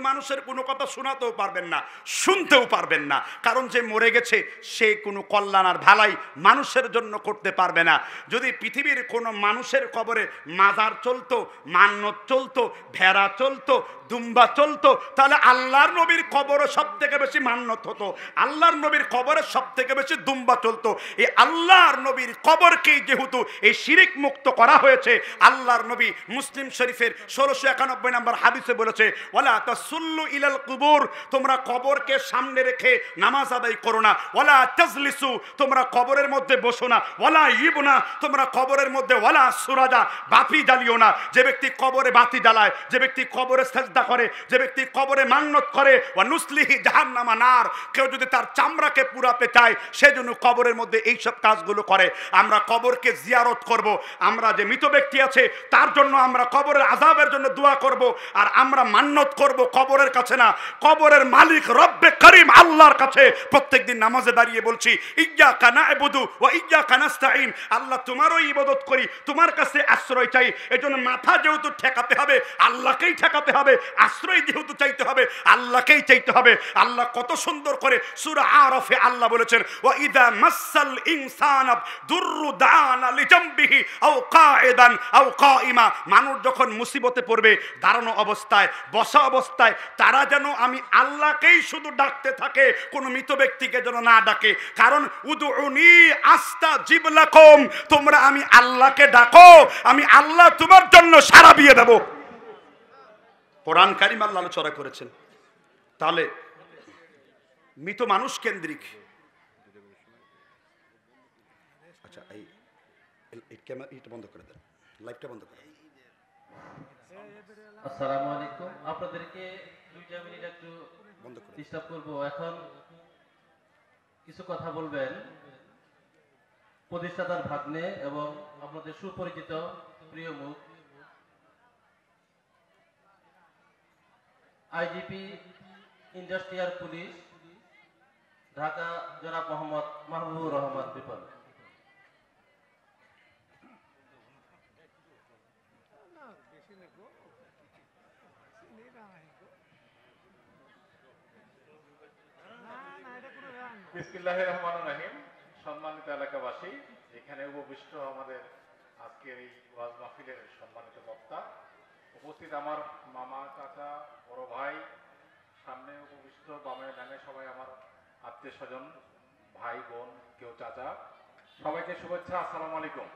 মানুষের কোনো কথা শোনাতেও পারবেন না, শুনতেও পারবেন না, কারণ যে মরে গেছে সে কোনো কল্যাণ আর ভালাই মানুষের জন্য করতে পারবে না। যদি পৃথিবীর কোনো মানুষের কবরে মাজার চলতো, মান্নত চলতো, ভেড়া চলতো, দুম্বা চলতো, তাহলে আল্লাহর নবীর কবরে সব থেকে বেশি মান্নত হতো, আল্লাহর নবীর কবরে সব থেকে বেশি দুম্বা চলতো। এই আল্লাহর নবীর কবরকেই যেহেতু এই শিরিক মুক্ত করা হয়েছে, আল্লাহর নবী মুসলিম শরীফের 1691 নম্বর হাদিসে বলেছে, ওয়ালা তাসুল্লু ইলাল কুবুর, তোমরা কবরকে সামনে রেখে নামাজ আদায় করো না। ওয়ালা তাজলিসু, তোমরা কবরের মধ্যে বসো না। ওয়ালা ইবনা, তোমরা কবরের মধ্যে ওয়ালা সুরাজা, বাতি জ্বালিও না। যে ব্যক্তি কবরে বাতি জ্বালায়, যে ব্যক্তি কবরে সেজদা করে, যে ব্যক্তি কবরে মান্নত করে, ওয়া নুসলিহি জাহান্নামা নার, কেউ যদি তার চামড়াকে পুরাতে চায় সেজন্য কবরের মধ্যে এইসব কাজগুলো করে। আমরা কবরকে জিয়ারত করব, আমরা যে মৃত ব্যক্তি আছে তার জন্য আমরা কবরের আযাবের জন্য দোয়া করব, আর আমরা মান্নত করব কবরের কাছে না, কবরের মালিক রব্বে করিম আল্লাহর কাছে। প্রত্যেকদিন নামাজে দাঁড়িয়ে বলছি, ইয়্যাকা না'বুদু ওয়া ইয়্যাকা নাস্তাঈন, আল্লাহ তোমারই ইবাদত করি, তোমার কাছে আশ্রয় চাই। এজন্য মাথা যেহেতু ঠেকাতে হবে আল্লাহকেই ঠেকাতে হবে, আশ্রয় যেহেতু চাইতে হবে আল্লাহকেই চাইতে হবে। আল্লাহ কত সুন্দর করে সূরা আরাফে আল্লাহ বলেছেন, ওয়া ইযা মাসাল ইনসানা দুররু দানা লিজামবিহি আও কাঈদান আও কাঈমা, মানুষ যখন মুসিবতে পড়বে দাঁড়ানো অবস্থায়, বসা অবস্থায়, তারা যেন আমি আল্লাহকেই শুধু ডাকতে থাকে, কোনো মৃত ব্যক্তিকে যেন না ডাকে। কারণ উদউনি আস্তাজিব লাকুম, তোমরা আমি আল্লাহকে ডাকো, আমি আল্লাহ তোমার জন্য সাড়া দিয়ে দেব। কোরআন কারীম আল্লাহ আলোচনা করেছেন। তাহলে মৃত মানুষ কেন্দ্রিক, আচ্ছা এই ক্যামেরাটা বন্ধ করে দেন, লাইভটা বন্ধ করে দেন। আসসালামু আলাইকুম, আপনাদেরকে 2 মিনিট একটু বন্ধ করে ডিস্টার্ব করব। এখন কিছু কথা বলবেন প্রতিষ্ঠাতার ভাগ্নে এবং আপনাদের সুপরিচিত প্রিয় মুখ আইজিপি ইন্ডাস্ট্রিয়াল পুলিশ ঢাকা জনাব মোহাম্মদ মাহবুবুর রহমান বিপন। বিসমিল্লাহির রহমানির রহিম। সম্মানিত এলাকাবাসী, এখানে উপবিষ্ট আমাদের আজকের এই ওয়াজ মাহফিলের সম্মানিত বক্তা, উপস্থিত আমার মামা, চাচা, বড় ভাই, সামনে উপবিষ্ট বামে ডানে সবাই আমার আত্মীয় স্বজন, ভাই বোন, কেউ চাচা, সবাইকে শুভেচ্ছা, আসসালামু আলাইকুম।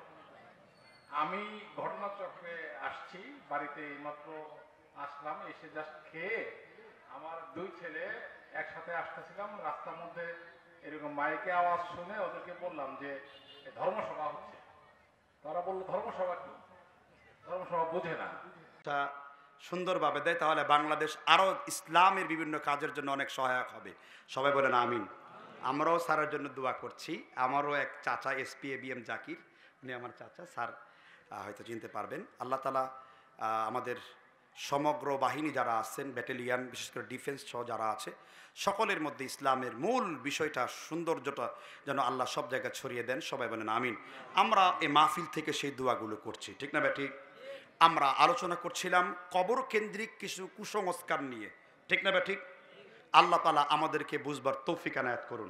আমি ঘটনাচক্রে আসছি, বাড়িতে এইমাত্র আসলাম, এসে জাস্ট খেয়ে আমার দুই ছেলে একসাথে আসতেছিলাম, রাস্তার মধ্যে এরকম মাইকে আওয়াজ শুনে ওদেরকে বললাম যে ধর্মসভা হচ্ছে। তারা বললো ধর্মসভা কি? ধর্মসভা বোঝে না। তা সুন্দরভাবে দেয়, তাহলে বাংলাদেশ আরও ইসলামের বিভিন্ন কাজের জন্য অনেক সহায়ক হবে। সবাই বলেন আমিন। আমরাও স্যারের জন্য দোয়া করছি। আমারও এক চাচা SPABM জাকির, উনি আমার চাচা, স্যার হয়তো চিনতে পারবেন। আল্লাহ তাআলা আমাদের সমগ্র বাহিনী যারা আছেন, ব্যাটালিয়ান, বিশেষ করে ডিফেন্স সহ যারা আছে, সকলের মধ্যে ইসলামের মূল বিষয়টা, সৌন্দর্যটা যেন আল্লাহ সব জায়গায় ছড়িয়ে দেন। সবাই বলেন আমিন। আমরা এই মাহফিল থেকে সেই দোয়াগুলো করছি, ঠিক না ব্যাটি? আমরা আলোচনা করছিলাম কবর কেন্দ্রিক কিছু কুসংস্কার নিয়ে, ঠিক না ব্যাটি? আল্লাহ তাআলা আমাদেরকে বুঝবার তৌফিক এনায়েত করুন।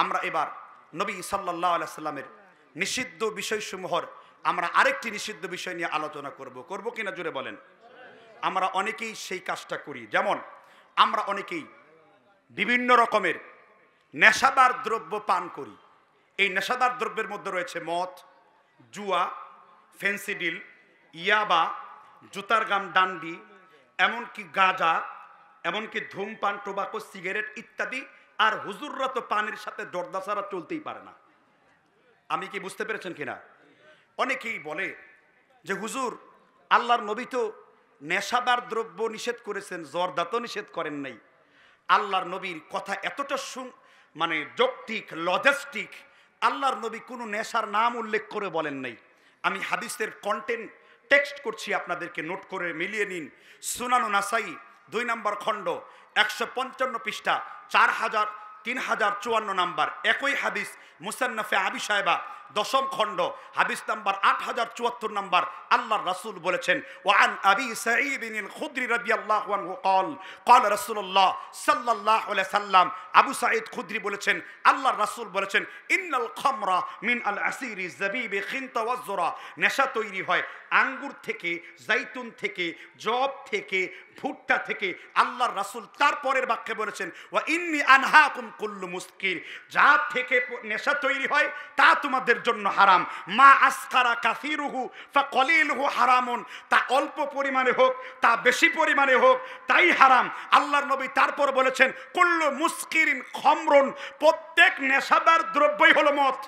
আমরা এবার নবী সাল্লাল্লাহু আলাইহি সাল্লামের নিষিদ্ধ বিষয়সমূহর আমরা আরেকটি নিষিদ্ধ বিষয় নিয়ে আলোচনা করব কিনা জোরে বলেন। আমরা অনেকেই সেই কাজটা করি, যেমন আমরা অনেকেই বিভিন্ন রকমের নেশাদার দ্রব্য পান করি। এই নেশাদার দ্রব্যের মধ্যে রয়েছে মদ, জুয়া, ফেন্সিডিল, ইয়াবা, জুতার গাম ডান্ডি, এমনকি গাঁজা, এমনকি ধূমপান, টোবাকো, সিগারেট ইত্যাদি। আর হুজুররা তো পানির সাথে জর্দা ছাড়া চলতেই পারে না। আমি কি বুঝতে পেরেছেন কিনা? অনেকেই বলে যে হুজুর, আল্লাহর নবী তো নেশাদার দ্রব্য নিষেধ করেছেন, জর্দা তো নিষেধ করেন নাই। আল্লাহর নবীর কথা এতটা মানে যৌক্তিক, লজিস্টিক, আল্লাহর নবী কোনো নেশার নাম উল্লেখ করে বলেন নাই। আমি হাদিসের কন্টেন্ট টেক্সট করছি, আপনাদেরকে নোট করে মিলিয়ে নিন। সুনানুন নাসাই 2 নম্বর খণ্ড 155 পৃষ্ঠা 3054 নাম্বার, একই হাদিস মুসান্নাফে আবি সাহেবা 10ম খণ্ড হাদিস নাম্বার 8074 নাম্বার। আল্লাহর রাসূল বলেছেন, ওয়ান আবি সাঈদিনিল খুদরি রাদিয়াল্লাহু আনহু قال قال রাসূলুল্লাহ সাল্লাল্লাহু আলাইহি সাল্লাম, আবু সাঈদ খুদরি বলেছেন, আল্লাহর রাসূল বলেছেন, ইন্নাল খামরা মিন আল আসিরি যাবিবি খিনতা ওয়াজ যুরা, নেশা তৈরি হয় আঙ্গুর থেকে, জাইতুন থেকে, জব থেকে, ভুট্টা থেকে। আল্লাহর রাসূল তারপরের বাক্যে বলেছেন, ওয়া ইন্নী আনহাকুম কুল্লু মুসকির, যা থেকে নেশা তৈরি হয় তা তোমাদের জন্য হারাম। মা আসকারা কাসিরুহু ফাকলিলুহু হারামুন, তা অল্প পরিমাণে হোক, তা বেশি পরিমাণে হোক, তাই হারাম। আল্লাহর নবী তারপর বলেছেন, কুল্লু মুসকিরিন খামরুন, প্রত্যেক নেশাদার দ্রব্যই হলো মদ।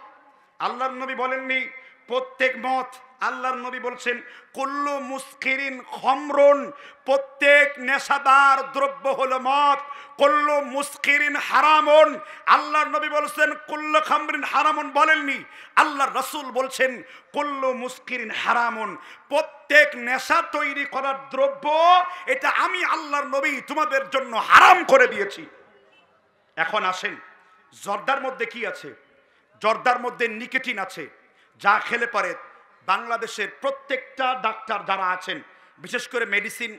আল্লাহর নবী বলেননি প্রত্যেক মদ, আল্লাহর নবী বলছেন কুল্লু মুসকিরিন খামরুন, প্রত্যেক নেশাদার দ্রব্য হলো মদ। কুল্লু মুসকিরিন হারামুন, আল্লাহর নবী বলছেন কুল্লু খামরিন হারামুন বলেননি, আল্লাহর রাসূল বলছেন কুল্লু মুসকিরিন হারামুন, প্রত্যেক নেশা তৈরি করার দ্রব্য এটা আমি আল্লাহর নবী তোমাদের জন্য হারাম করে দিয়েছি। এখন আসেন, জর্দার মধ্যে কি আছে? জর্দার মধ্যে নিকোটিন আছে, যা খেলে পারে বাংলাদেশের প্রত্যেকটা ডাক্তার যারা আছেন, বিশেষ করে মেডিসিন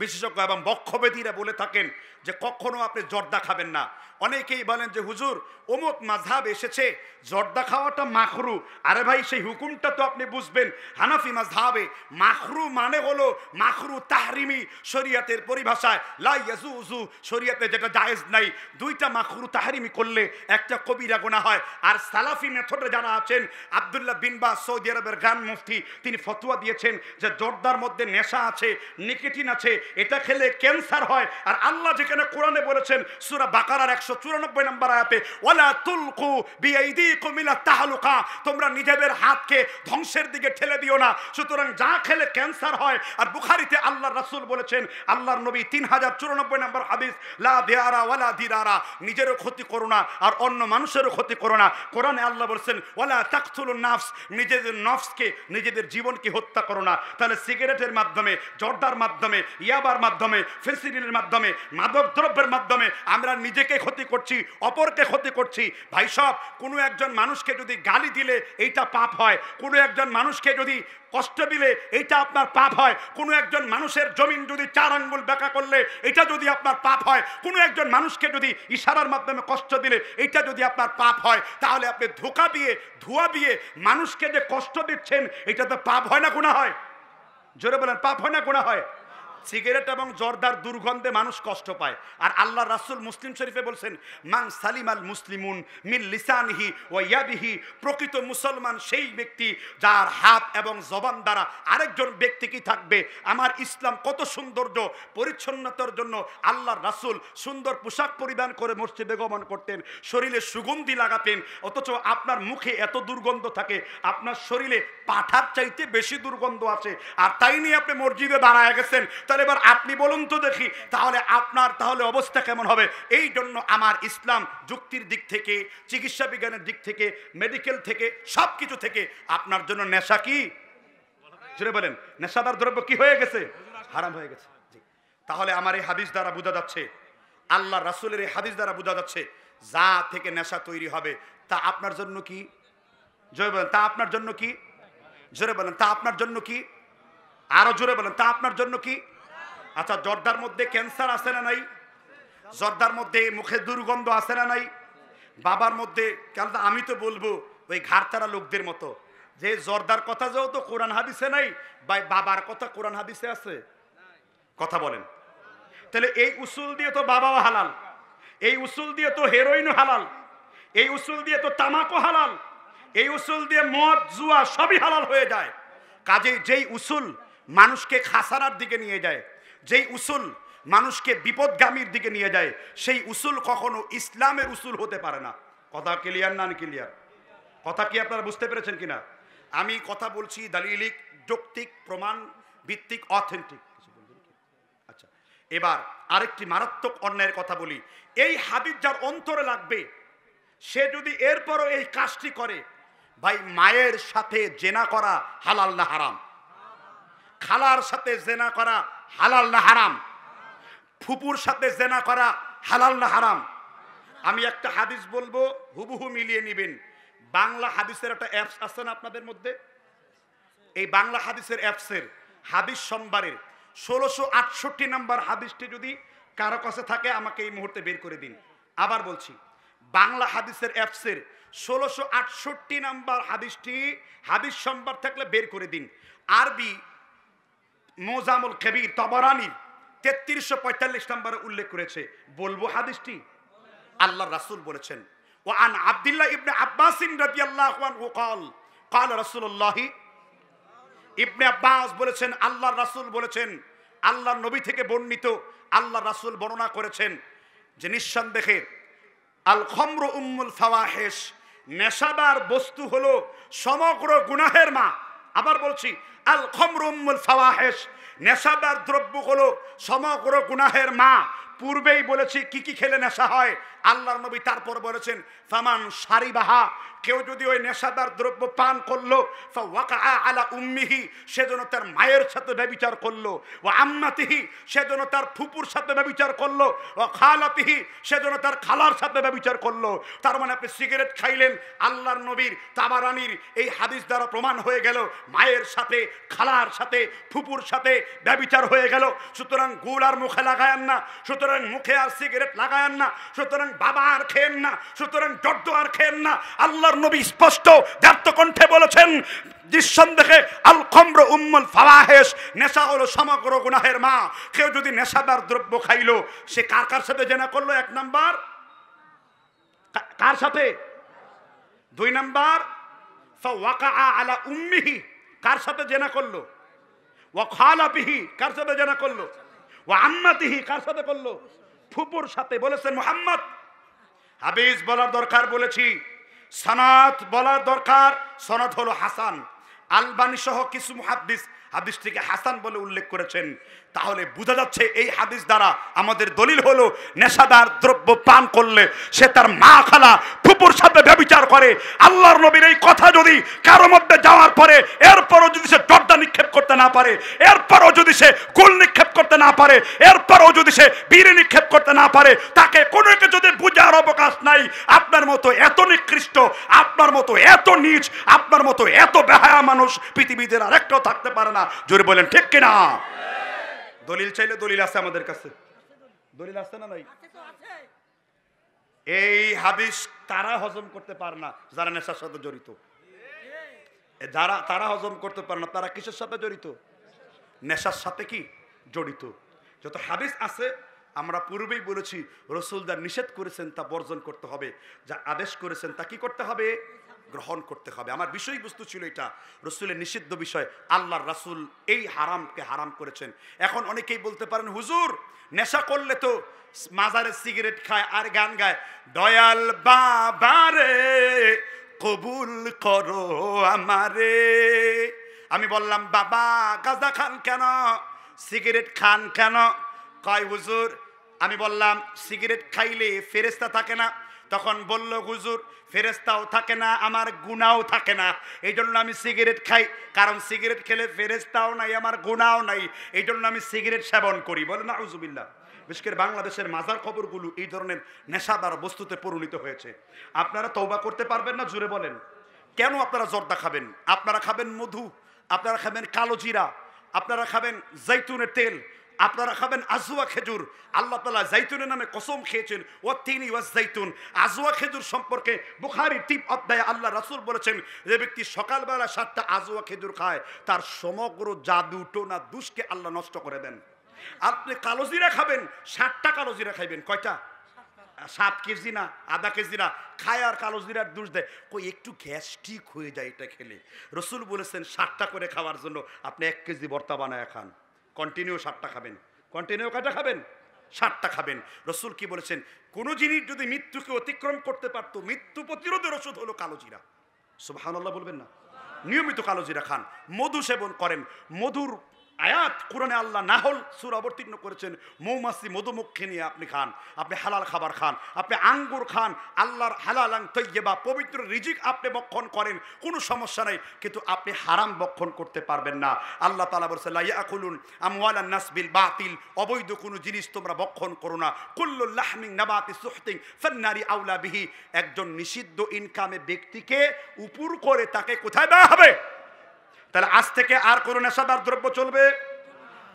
বিশেষজ্ঞ এবং বক্ষব্যাধিরা বলে থাকেন যে কখনো আপনি জর্দা খাবেন না। অনেকেই বলেন যে হুজুর অমুক মাযহাব এসেছে জর্দা খাওয়াটা মাখরু। আরে ভাই, সেই হুকুমটা তো আপনি বুঝবেন। হানাফি মাযহাবে মাখরু মানে হলো মাখরু তাহরিমি, শরীয়তের পরিভাষায় লা ইয়াজুজু, শরীয়তে যেটা জায়েজ নাই। 2টা মাখরু তাহরিমি করলে একটা কবিরা গুনাহ হয়। আর সালাফি মেথডে যারা আছেন, আব্দুল্লাহ বিন বাজ সৌদি আরবের গ্রান্ড মুফতি, তিনি ফতোয়া দিয়েছেন যে জর্দার মধ্যে নেশা আছে, নিকোটিন আছে, এটা খেলে ক্যান্সার হয়। আর আল্লাহ যেখানে কোরআনে বলেছেন সূরা বাকারার 194 নম্বর আয়াতে, ওয়ালা তুলকু বিআইদিকুম ইলা তাহলুকা, তোমরা নিজেদের হাতকে ধ্বংসের দিকে ঠেলে দিও না। সুতরাং যা খেলে ক্যান্সার হয়। আর বুখারীতে আল্লাহর রাসূল বলেছেন, আল্লাহর নবী 3094 নম্বর হাদিস, লা দিয়ারা ওয়ালা দিরারা, নিজেরও ক্ষতি করো না আর অন্য মানুষেরও ক্ষতি করো না। কোরআনে আল্লাহ বলেছেন, ওয়ালা তাকতুলুন নাফস, নিজেদের নফসকে, নিজেদের জীবনকে হত্যা করো না। তাহলে সিগারেটের মাধ্যমে, জর্দার মাধ্যমে, ইয়াবার মাধ্যমে, ফেন্সিডিলের মাধ্যমে, মাদক দ্রব্যের মাধ্যমে আমরা নিজেকে ক্ষতি করছি, অপরকে ক্ষতি করছি। ভাই সব, কোনো একজন মানুষকে যদি গালি দিলে এইটা পাপ হয়, কোনো একজন মানুষকে যদি কষ্ট দিলে এইটা আপনার পাপ হয়, কোনো একজন মানুষের জমিন যদি 4 আঙ্গুল বেঁকা করলে এটা যদি আপনার পাপ হয়, কোনো একজন মানুষকে যদি ইশারার মাধ্যমে কষ্ট দিলে এটা যদি আপনার পাপ হয়, তাহলে আপনি ধোঁকা দিয়ে, ধোঁয়া দিয়ে মানুষকে যে কষ্ট দিচ্ছেন এটা তো পাপ হয় না গুনাহ হয়? জোরে বলেন, পাপ হয় না গুনাহ হয়? সিগারেট এবং জর্দার দুর্গন্ধে মানুষ কষ্ট পায়, আর আল্লাহ রাসূল মুসলিম শরীফে বলছেন, মান সালিমাল মুসলিমুন মিন লিসানিহি ওয়া ইয়াদিহি, প্রকৃত মুসলমান সেই ব্যক্তি যার হাত এবং জবান দ্বারা আরেকজন ব্যক্তি কি থাকবে। আমার ইসলাম কত সৌন্দর্য, পরিচ্ছন্নতার জন্য আল্লাহর রাসূল সুন্দর পোশাক পরিধান করে মসজিদে গমন করতেন, শরীরে সুগন্ধি লাগাতেন, অথচ আপনার মুখে এত দুর্গন্ধ থাকে, আপনার শরীরে পাঠার চাইতে বেশি দুর্গন্ধ আছে, আর তাই নিয়ে আপনি মসজিদে দাঁড়ায় গেছেন। তাহলে এবার আপনি বলুন তো দেখি, তাহলে আপনার তাহলে অবস্থা কেমন হবে? এই জন্য আমার ইসলাম যুক্তির দিক থেকে, চিকিৎসা বিজ্ঞানের দিক থেকে, মেডিকেল থেকে, সব কিছু থেকে আপনার জন্য নেশা কি, জোরে বলেন, নেশাদার দ্রব্য কি হয়ে গেছে? হারাম হয়ে গেছে। তাহলে আমার এই হাদিস দ্বারা বোঝা যাচ্ছে, আল্লাহ রাসূলের এই হাদিস দ্বারা বোঝা যাচ্ছে, যা থেকে নেশা তৈরি হবে তা আপনার জন্য কি, জোরে বলেন, তা আপনার জন্য কি, জোরে বলেন, তা আপনার জন্য কি, আরো জোরে বলেন, তা আপনার জন্য কি? আচ্ছা, জর্দার মধ্যে ক্যান্সার আছে না নাই? জর্দার মধ্যে মুখে দুর্গন্ধ আছে না নাই? বাবার মধ্যে, কেন আমি তো বলবো ওই ঘাড়তারা লোকদের মতো, যে জর্দার কথা যেহেতু কোরআন হাদিসে নাই, ভাই বাবার কথা কোরআন হাদিসে আছে? কথা বলেন। তাহলে এই উসুল দিয়ে তো বাবাও হালাল, এই উসুল দিয়ে তো হেরোইনও হালাল, এই উসুল দিয়ে তো তামাকও হালাল, এই উসুল দিয়ে মদ জুয়া সবই হালাল হয়ে যায়। কাজেই যেই উসুল মানুষকে খাসারার দিকে নিয়ে যায়, যেই উসুল মানুষকে বিপদগামীর দিকে নিয়ে যায়, সেই উসুল কখনো ইসলামের উসুল হতে পারে না। কথা ক্লিয়ার না ক্লিয়ার? কথা কি আপনারা বুঝতে পেরেছেন কিনা? আমি কথা বলছি দালিলিক, যৌক্তিক, প্রমাণ ভিত্তিক, অথেন্টিক। আচ্ছা, এবার আরেকটি মারাত্মক অন্যায়ের কথা বলি। এই হাদিস যার অন্তরে লাগবে, সে যদি এরপরও এই কাজটি করে, ভাই মায়ের সাথে জেনা করা হালাল না হারাম? খালার সাথে জেনা করা হালাল না হারাম? ফুপুর সাথে জেনা করা হালাল না হারাম? আমি একটা হাদিস বলবো, হুবহু মিলিয়ে নেবেন। বাংলা হাদিসের একটা অ্যাপস আছে না আপনাদের মধ্যে? এই বাংলা হাদিসের অ্যাপসের হাদিস সম্ভারের 1668 নম্বর হাদিসটি যদি কারো কাছে থাকে আমাকে এই মুহূর্তে বের করে দিন। আবার বলছি, বাংলা হাদিসের অ্যাপসের 1668 নম্বর হাদিসটি হাদিস সম্ভার থাকলে বের করে দিন। আরবি মোজামুল কবির তবরানি 3345 নম্বরে উল্লেখ করেছে। বলবো হাদিসটি? আল্লাহ রাসূল বলেছেন, ওয়া আন আব্দুল্লাহ ইবনে আব্বাস রাদিয়াল্লাহু আনহু قال قال রাসূলুল্লাহ, ইবনে আব্বাস বলেছেন আল্লাহর রাসূল বলেছেন, আল্লাহর নবী থেকে বর্ণিত, আল্লাহর রাসূল বর্ণনা করেছেন যে নিঃসন্দেহে আল খামরু উম্মুল ফাওয়াহিশ, নেশাদার বস্তু হলো সমগ্র গুনাহের মা। আবার বলছি, আল খামরু উম্মুল ফাওয়াহিশ, নেশাদার দ্রব্য হলো সমগ্র গুনাহের মা। পূর্বেই বলেছি কি কি খেলে নেশা হয়, আল্লাহর নবী তারপর বলেছেন ফামান শারিবাহা, কেউ যদি ওই নেশাদার দ্রব্য পান করলো, ফাওয়াকা আলা উম্মিহি, সেজন্য তার মায়ের সাথে ব্যভিচার করলো, ও আম্মাতিহি, সেজন্য তার ফুপুর সাথে ব্যভিচার করলো, ও খালাতিহি, সেজন্য তার খালার সাথে ব্যভিচার করলো। তার মানে আপনি সিগারেট খাইলেন, আল্লাহর নবীর তাবারানির এই হাদিস দ্বারা প্রমাণ হয়ে গেল মায়ের সাথে, খালার সাথে, ফুপুর সাথে ব্যভিচার হয়ে গেল। সুতরাং গুড় আর মুখে লাগায়েন না, সুতরাং মুখে আর সিগারেট লাগায়েন না, সুতরাং বাবা আর খেয়েন না, সুতরাং জর্দ আর খেয়েন না। আল্লাহর নবী স্পষ্ট দ্ব্যর্থ কণ্ঠে বলেছেন, নিঃসন্দেহে আল খামরু উম্মুল ফাওয়াহিশ, নেশা হলো সমগ্র গুনাহের মা। কেউ যদি নেশাদার দ্রব্য খাইলো, সে কার কার সাথে জেনা করলো? 1 নাম্বার, কার সাথে? 2 নাম্বার, ফাওয়াকা আলা উম্মিহি, কার সাথে জেনা করলো? ওয়া খালাতিহি, কার সাথে জেনা করলো? ওয়া আম্মাতিহি, কার সাথে করলো? ফুপুর সাথে। বলেছেন মুহাম্মদ, হাদিস বলার দরকার বলেছি, সনদ বলার দরকার। সনদ হলো হাসান। আলবানী সহ কিছু মুহাদ্দিস হাদিসটিকে হাসান বলে উল্লেখ করেছেন। তাহলে বোঝা যাচ্ছে এই হাদিস দ্বারা আমাদের দলিল হলো নেশাদার দ্রব্য পান করলে সে তার মা, খালা, ফুপুর সাথে ব্যভিচার করে, আল্লাহর নবীর এই কথা যদি কারো মধ্যে যাওয়ার পরে এরপরও যদি সে জর্দা নিক্ষেপ করতে না পারে, এরপরও যদি সে কুল নিক্ষেপ করতে না পারে, এরপরও যদি সে বীর নিক্ষেপ করতে না পারে, তাকে কোনো যদি বুঝার অবকাশ নাই। আপনার মতো এত নিকৃষ্ট, আপনার মতো এত নীচ, আপনার মতো এত বেহায়া মানুষ পৃথিবীতে আর একটাও থাকতে পারে না। জোরে বলেন ঠিক কিনা? দলিল চাইলে দলিল আছে আমাদের কাছে, দলিল আছে না নাই? এই হাদিস তারা হজম করতে পারে না যারা নেশার সাথে জড়িত। যারা তারা হজম করতে পারে না, তারা কিসের সাথে জড়িত? নেশার সাথে কি জড়িত। যত হাদিস আছে আমরা পূর্বেই বলেছি, রসুল যা নিষেধ করেছেন তা বর্জন করতে হবে, যা আদেশ করেছেন তা কি করতে হবে? গ্রহণ করতে হবে। আমার বিষয়বস্তু ছিল এটা, রসুলের নিষিদ্ধ বিষয়। আল্লাহর রাসূল এই হারামকে হারাম করেছেন। এখন অনেকেই বলতে পারেন, হুজুর নেশা করলে তো মাজারে সিগারেট খায় আর গান গায়, দয়াল বাবারে কবুল করো আমারে। আমি বললাম, বাবা গাঁজা খান কেন, সিগারেট খান কেন? কয় হুজুর, আমি বললাম সিগারেট খাইলে ফেরেশতা থাকে না? তখন বলল, হুজুর ফেরেশতাও থাকে না, আমার গুনাহও থাকে না, এই জন্য আমি সিগারেট খাই। কারণ সিগারেট খেলে ফেরেশতাও নাই, আমার গুনাহও নাই, এই জন্য আমি সিগারেট সেবন করি। বলে না আউযুবিল্লাহ। বিশেষ করে বাংলাদেশের মাজার খবরগুলো এই ধরনের নেশাদার বস্তুতে পরিণত হয়েছে। আপনারা তওবা করতে পারবেন না? জুড়ে বলেন। কেন আপনারা জর্দা খাবেন? আপনারা খাবেন মধু, আপনারা খাবেন কালো জিরা, আপনারা খাবেন জৈতুনের তেল, আপনারা খাবেন আজওয়া খেজুর। আল্লাহ তাআলা জৈতুনের নামে কসম খেয়েছেন, ও তিনি ওয়া জৈতুন। আজওয়া খেজুর সম্পর্কে বুখারী 3 অধ্যায়ে আল্লাহ রাসূল বলেছেন, যে ব্যক্তি সকালবেলা 7টা আজওয়া খেজুর খায় তার সমগ্র জাদু টোনা দুষ্কে আল্লাহ নষ্ট করে দেন। আপনি কালো জিরা খাবেন, 7টা কালো জিরা খাইবেন, কয়টা? 7 কেজি না, আধা কেজি না, খায় আর কালো জিরার দুষ দেয়। কই একটু গ্যাস্ট্রিক হয়ে যায় এটা খেলে। রসুল বলেছেন 7টা করে খাওয়ার জন্য আপনি 1 কেজি ভর্তা বানায় খান। কন্টিনিউ 7টা খাবেন। কন্টিনিউ কয়টা খাবেন? 7টা খাবেন। রসুল কি বলেছেন? কোন জিনিস যদি মৃত্যুকে অতিক্রম করতে পারতো, মৃত্যু প্রতিরোধের ওষুধ হলো কালো জিরা। সুবহানাল্লাহ বলবেন না? নিয়মিত কালো জিরা খান, মধু সেবন করেন। মধুর আয়াত কোরআনে আল্লাহ নাহল সূরা অবতীর্ণ করেছেন, মৌমাছি মধুমক্ষী নিয়ে আপনি খান, আপনি হালাল খাবার খান, আপনি আঙ্গুর খান, আল্লাহর হালালাং তৈয়্যিবা পবিত্র রিজিক আপনি ভক্ষণ করেন, কোনো সমস্যা নেই, কিন্তু আপনি হারাম ভক্ষণ করতে পারবেন না। আল্লাহ তাআলা বলেছেন, লা ইয়াকুলুন আমওয়ালান নাস বিল বাতিল, অবৈধ কোনো জিনিস তোমরা ভক্ষণ করো না। কুল্লু লাহমিন নাবাতি সুহতিন ফান্নারি আউলা বিহি, একজন নিষিদ্ধ ইনকামে ব্যক্তিকে উপর করে তাকে কোথায় দেওয়া হবে? তাহলে আজ থেকে আর কোনো নেশাদার দ্রব্য চলবে?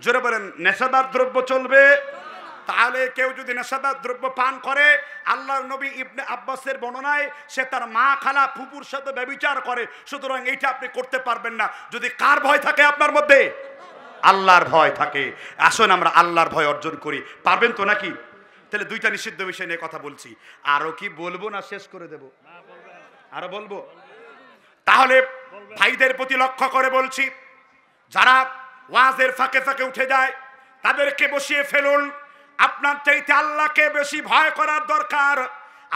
জোরে বলেন, নেশাদার দ্রব্য চলবে? তাহলে কেউ যদি নেশাদার দ্রব্য পান করে, আল্লাহর নবী ইবনে আব্বাসের বর্ণনায় সে তার মা খালা ফুপুর সাথে ব্যভিচার করে। সুতরাং এইটা আপনি করতে পারবেন না। যদি কার ভয় থাকে আপনার মধ্যে? আল্লাহর ভয় থাকে। আসুন আমরা আল্লাহর ভয় অর্জন করি। পারবেন তো নাকি? তাহলে 2টা নিষিদ্ধ বিষয় নিয়ে কথা বলছি। আরো কি বলবো না শেষ করে দেব? আরো বলবো? তাহলে ভাইদের প্রতি লক্ষ্য করে বলছি, যারা ওয়াজের ফাঁকে ফাঁকে উঠে যায় তাদেরকে বসিয়ে ফেলুন। আপনার চাইতে আল্লাহকে বেশি ভয় করার দরকার।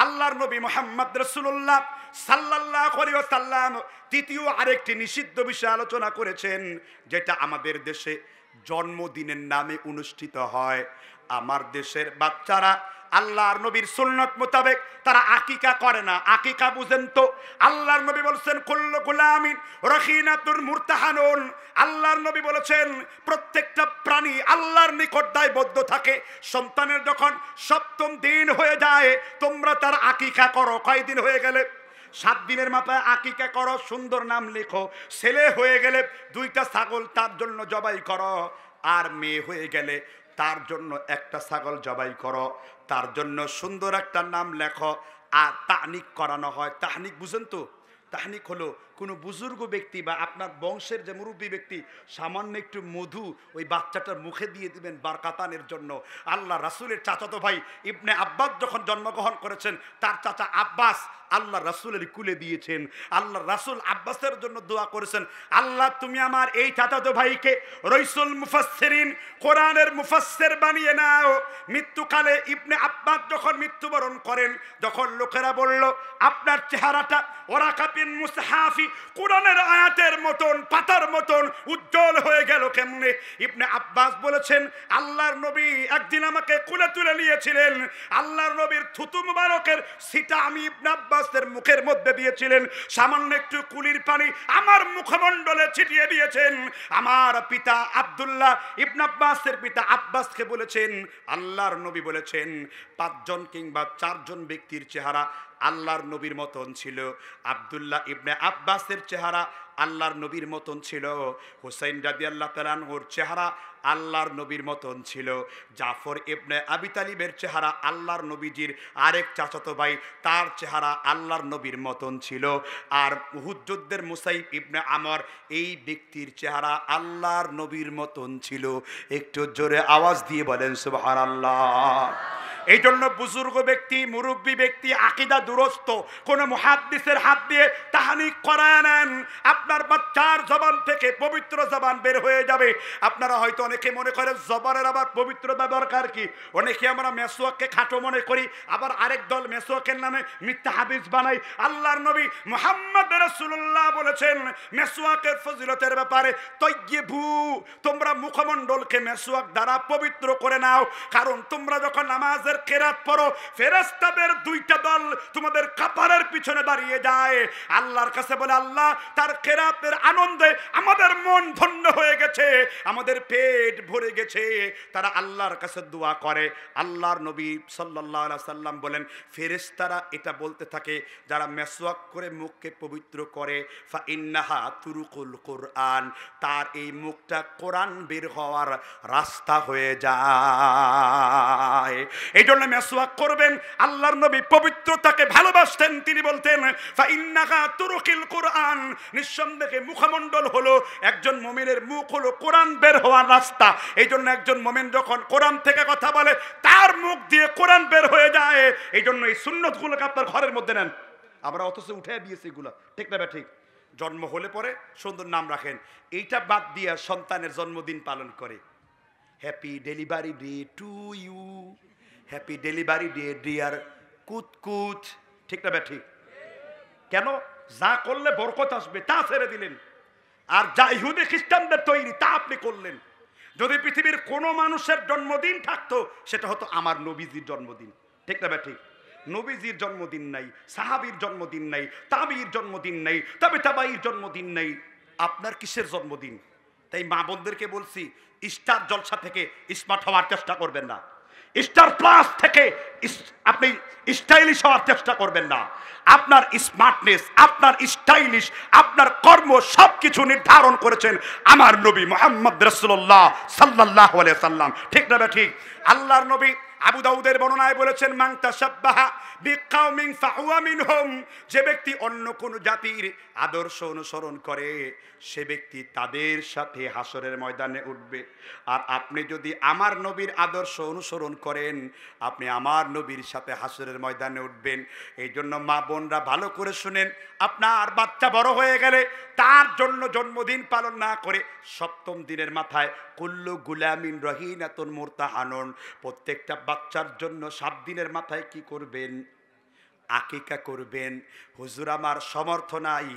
আল্লাহর নবী মুহাম্মদ রাসূলুল্লাহ সাল্লাল্লাহু আলাইহি ওয়াসাল্লাম তৃতীয় আরেকটি নিষিদ্ধ বিষয় আলোচনা করেছেন, যেটা আমাদের দেশে জন্মদিনের নামে অনুষ্ঠিত হয়। আমার দেশের বাচ্চারা আল্লাহর নবীর সুন্নত মোতাবেক তারা আকিকা করে না। আকিকা বুঝেন তো? আল্লাহর নবী বলেছেন, কুল্লু গুলামিন রাখিনাতুন মুরতাহানুন। আল্লাহর নবী বলেছেন, প্রত্যেকটা প্রাণী আল্লাহর নিকট দায়বদ্ধ থাকে। সন্তানের যখন 7ম দিন হয়ে যায় তোমরা তার আকিকা করো। কয় দিন হয়ে গেলে? 7 দিনের মাথায় আকিকা করো, সুন্দর নাম লেখো। ছেলে হয়ে গেলে 2টা ছাগল তার জন্য জবাই করো, আর মেয়ে হয়ে গেলে তার জন্য একটা ছাগল জবাই করো, তার জন্য সুন্দর একটা নাম লেখো, আর তাহনিক করানো হয়। তাহনিক বুঝেন তো? তাহনিক হলো কোনো বুজুর্গ ব্যক্তি বা আপনার বংশের যে মুরব্বী ব্যক্তি সামান্য একটু মধু ওই বাচ্চাটার মুখে দিয়ে দিবেন বারকাতানের জন্য। আল্লাহ রাসূলের চাচাতো ভাই ইবনে আব্বাস যখন জন্মগ্রহণ করেছেন, তার চাচা আব্বাস আল্লাহ রাসূলের কুলে দিয়েছেন। আল্লাহ রাসূল আব্বাসের জন্য দোয়া করেছেন, আল্লাহ তুমি আমার এই চাচাতো ভাইকে রাইসুল মুফাসসিরিন, কোরআনের মুফাসসির বানিয়ে নাও। মৃত্যুকালে ইবনে আব্বাস যখন মৃত্যুবরণ করেন, যখন লোকেরা বলল আপনার চেহারাটা ওরাকাবিন মুসহাফি চেহারাটি কোরআনের আয়াতের মতন পাতার মতন উজ্জ্বল হয়ে গেল কেমনে? ইবনে আব্বাস বলেছেন, আল্লাহর নবী একদিন আমাকে কোলে তুলে নিয়েছিলেন। আল্লাহর নবীর থুতু মুবারকের সিটা আমি ইবনে আব্বাসের মুখের মধ্যে দিয়েছিলেন। সামান্য একটু কুলির পানি আমার মুখমণ্ডলে ছিটিয়ে দিয়েছেন। আমার পিতা আব্দুল্লাহ ইবনে আব্বাসের পিতা আব্বাসকে বলেছেন, আল্লাহর নবী বলেছেন 5 জন কিংবা 4 জন ব্যক্তির চেহারা আল্লাহর নবীর মতন ছিল। আব্দুল্লাহ ইবনে আব্বাসের চেহারা আল্লাহর নবীর মতন ছিল। হুসাইন রাদিয়াল্লাহু তাআলা আনহুর চেহারা আল্লাহর নবীর মতন ছিল। জাফর ইবনে আবি তালিবের চেহারা আল্লাহর নবীজির আরেক চাচাতো ভাই, তার চেহারা আল্লাহর নবীর মতন ছিল। আর উহুদ যুদ্ধের মুসাইব ইবনে আমর, এই ব্যক্তির চেহারা আল্লাহর নবীর মতন ছিল। একটু জোরে আওয়াজ দিয়ে বলেন সুবহানাল্লাহ। এই জন্য বুজুর্গ ব্যক্তি, মুরব্বী ব্যক্তি, আকীদা দুরস্ত কোন মুহাদ্দিসের হাত দিয়ে তাহনিক করায় নেন, আপনার বাচ্চার জবান থেকে পবিত্র জবান বের হয়ে যাবে। আপনারা হয়তো অনেকে মনে করেন জবানের আবার পবিত্র দরকার কি? অনেকে আমরা মেসওয়াককে খাটো মনে করি, আবার আরেক দল মেসওয়াকের নামে মিথ্যা হাদিস বানাই। আল্লাহর নবী মুহাম্মদ রাসূলুল্লাহ বলেছেন মেসওয়াকের ফজিলতের ব্যাপারে, তয়্যিবু, তোমরা মুখমণ্ডলকে মেসওয়াক দ্বারা পবিত্র করে নাও। কারণ তোমরা যখন নামাজের কেরাত পড়ো, ফেরেশতাদের 2টা দল তোমাদের কপালের পিছনে দাঁড়িয়ে যায়। আল্লাহর কাছে বলে, আল্লাহ তার কেরাতের আনন্দে আমাদের মন ধন্য হয়ে গেছে, আমাদের পেট ভরে গেছে। তারা আল্লাহর কাছে দোয়া করে। আল্লাহর নবী সাল্লাল্লাহু আলাইহি সাল্লাম বলেন, ফেরেশতারা এটা বলতে থাকে যারা মেসওয়াক করে মুখকে পবিত্র করে, ফা ইন্নাহা তুরুকুল কুরআন, তার এই মুখটা কোরআন বের হওয়ার রাস্তা হয়ে যায়। এই জন্য মেসওয়াক করবেন। আল্লাহর নবী পবিত্রতাকে ভালোবাসতেন, তিনি বলতেন ফা ইন্নাহা তুরুকিল কুরআন, নিঃসন্দেহে মুখমণ্ডল হলো একজন মুমিনের মুখ হলো কোরআন বের হওয়ার রাস্তা। এই জন্য একজন মুমিন যখন কোরআন থেকে কথা বলে তার মুখ দিয়ে কোরআন বের হয়ে যায়। এই জন্য এই সুন্নতগুলোকে আপনার ঘরের মধ্যে নেন। আমরা অথচ উঠে দিয়েছি এগুলো, ঠিক না? ঠিক। জন্ম হলে পরে সুন্দর নাম রাখেন, এইটা বাদ দিয়ে সন্তানের জন্মদিন পালন করে, happy delivery day to you, happy delivery day dear Kutkut, ঠিক না? ঠিক। কেন? যা করলে বরকত আসবে তা ছেড়ে দিলেন, আর যা ইহুদি খ্রিস্টানদের তৈরি তা আপনি করলেন। যদি পৃথিবীর কোনো মানুষের জন্মদিন থাকতো সেটা হতো আমার নবীজির জন্মদিন, ঠিক না? ঠিক। নবীজির জন্মদিন নাই, সাহাবীর জন্মদিন নাই, তাবির জন্মদিন নাই, তবে তাবাইর জন্মদিন নাই, আপনার কিসের জন্মদিন? তাই মা বোনদেরকে বলছি, স্টার জলসা থেকে স্মার্ট হওয়ার চেষ্টা করবেন না, স্টার প্লাস থেকে আপনি স্টাইলিশ হওয়ার চেষ্টা করবেন না। আপনার স্মার্টনেস, আপনার স্টাইলিশ, আপনার কর্ম সবকিছু নির্ধারণ করেছেন আমার নবী মুহাম্মদ রাসূলুল্লাহ সাল্লাল্লাহু আলাইহি সাল্লাম, ঠিক না? ঠিক। আল্লাহর নবী আবু দাউদের বর্ণনায় বলেছেন, মান তাশাব্বাহা বিকাউমিন ফাহুয়া মিনহুম, যে ব্যক্তি অন্য কোন জাতির আদর্শ অনুসরণ করে সে ব্যক্তি তাদের সাথে হাসরের ময়দানে উঠবে। আর আপনি যদি আমার নবীর আদর্শ অনুসরণ করেন আপনি আমার নবীর সাথে হাসরের ময়দানে উঠবেন। এই জন্য মা বোনরা ভালো করে শুনেন, আপনার বাচ্চা বড় হয়ে গেলে তার জন্য জন্মদিন পালন না করে 7ম দিনের মাথায় কুল্লু গুলামিন রহিনাতুন মুরতাহানুন, প্রত্যেকটা বাচ্চার জন্য 7 দিনের মাথায় কি করবেন? আকিকা করবেন। হুজুর আমার সমর্থ নাই,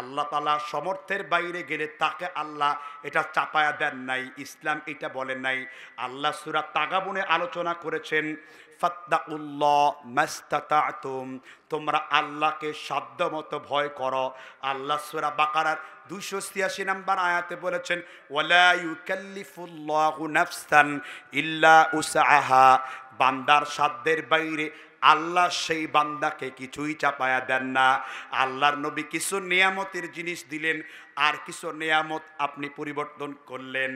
আল্লাহ তাআলা সমর্থের বাইরে গেলে তাকে আল্লাহ এটা চাপায়া দেন নাই, ইসলাম এটা বলেন নাই। আল্লাহ সূরা তাগাবুনে আলোচনা করেছেন, ফাত্তাকুল্লাহ মাস্তাতাতুম, তোমরা আল্লাহকে সাধ্যমতো ভয় করো। আল্লাহ সূরা বাকারার 286 নম্বর আয়াতে বলেছেন, ওয়ালা ইউকাল্লিফুল্লাহু নাফসান ইল্লা উসআহা, বান্দার সাধ্যের বাইরে আল্লাহ সেই বান্দাকে কিছুই চাপায়া দেন না। আল্লাহর নবী কিছু নিয়ামতের জিনিস দিলেন, আর কিছু নিয়ামত আপনি পরিবর্তন করলেন।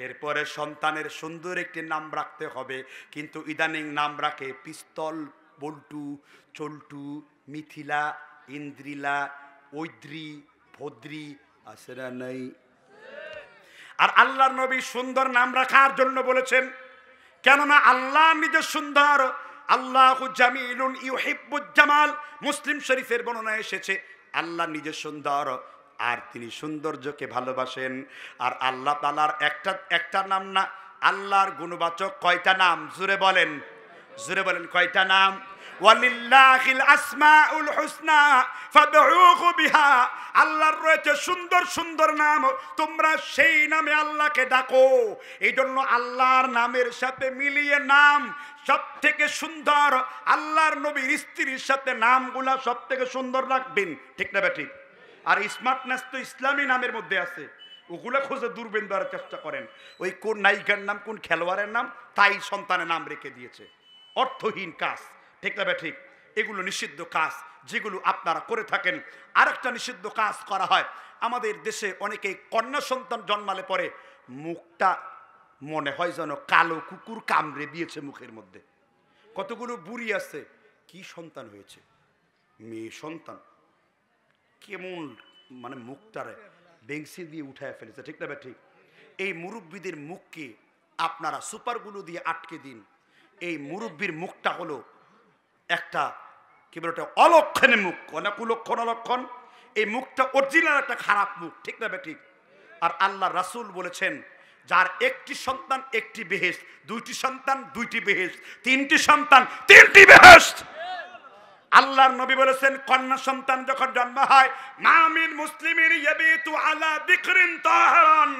এরপরে সন্তানের সুন্দর একটি নাম রাখতে হবে, কিন্তু ইদানিং নাম রাখে পিস্তল, বল্টু, চল্টু, মিথিলা, ইন্দ্রিলা, ঐদ্রি, ভদ্রি, আছে না নাই? আর আল্লাহর নবী সুন্দর নাম রাখার জন্য বলেছেন, কেননা আল্লাহ নিজে সুন্দর, আল্লাহু জামিলুন ইউহিব্বুজ জামাল। মুসলিম শরীফের বর্ণনা এসেছে আল্লাহ নিজে সুন্দর আর তিনি সৌন্দর্যকে ভালোবাসেন। আর আল্লাহ তাআলার একটা নাম না, আল্লাহর গুণবাচক কয়টা নাম? জোরে বলেন, জোরে বলেন, কয়টা নাম? ওয়ালিল্লাহিল আসমাউল হুসনা ফাদউহু বিহা, আল্লাহর রয়েছে সুন্দর সুন্দর নাম, তোমরা সেই নামে আল্লাহকে ডাকো। এই জন্য আল্লাহর নামের সাথে মিলিয়ে নাম সব থেকে সুন্দর, আল্লাহর নবীর স্ত্রীর সাথে নামগুলা সব থেকে সুন্দর রাখবেন, ঠিক না ঠিক? আর স্মার্টনেস তো ইসলামী নামের মধ্যে আছে, ওগুলো খুঁজে দূরবীন দেওয়ার চেষ্টা করেন। ওই কোন নায়িকার নাম, কোন খেলোয়াড়ের নাম, তাই সন্তানের নাম রেখে দিয়েছে। অর্থহীন কাজ, ঠিক না ঠিক? এগুলো নিষিদ্ধ কাজ যেগুলো আপনারা করে থাকেন। আরেকটা নিষিদ্ধ কাজ করা হয় আমাদের দেশে, অনেকেই কন্যা সন্তান জন্মালে পরে মুখটা মনে হয় যেন কালো কুকুর কামড়ে দিয়েছে মুখের মধ্যে। কতগুলো বুড়ি আছে, কি সন্তান হয়েছে, মেয়ে সন্তান, কেমন মানে মুখটারে বেংসি দিয়ে উঠায় ফেলেছে, ঠিক না ঠিক? এই মুরব্বীদের মুখকে আপনারা সুপারগুলো দিয়ে আটকে দিন। এই মুরব্বীর মুখটা হলো একটা কি বলে, একটা অলক্ষণের মুখ, অনেক কুলক্ষণ অলক্ষণ। এই মুখটা অরিজিনাল একটা খারাপ মুখ, ঠিক না ঠিক? আর আল্লাহ রাসূল বলেছেন, যার একটি সন্তান একটি বেহেশত, দুইটি সন্তান দুইটি বেহেশত, তিনটি সন্তান তিনটি বেহেশত। আল্লাহর নবী বলেছেন, কন্যা সন্তান যখন জন্ম হয়, মা মিন মুসলিমিন ইয়াবিতু আলা যিকরিন তাহরান,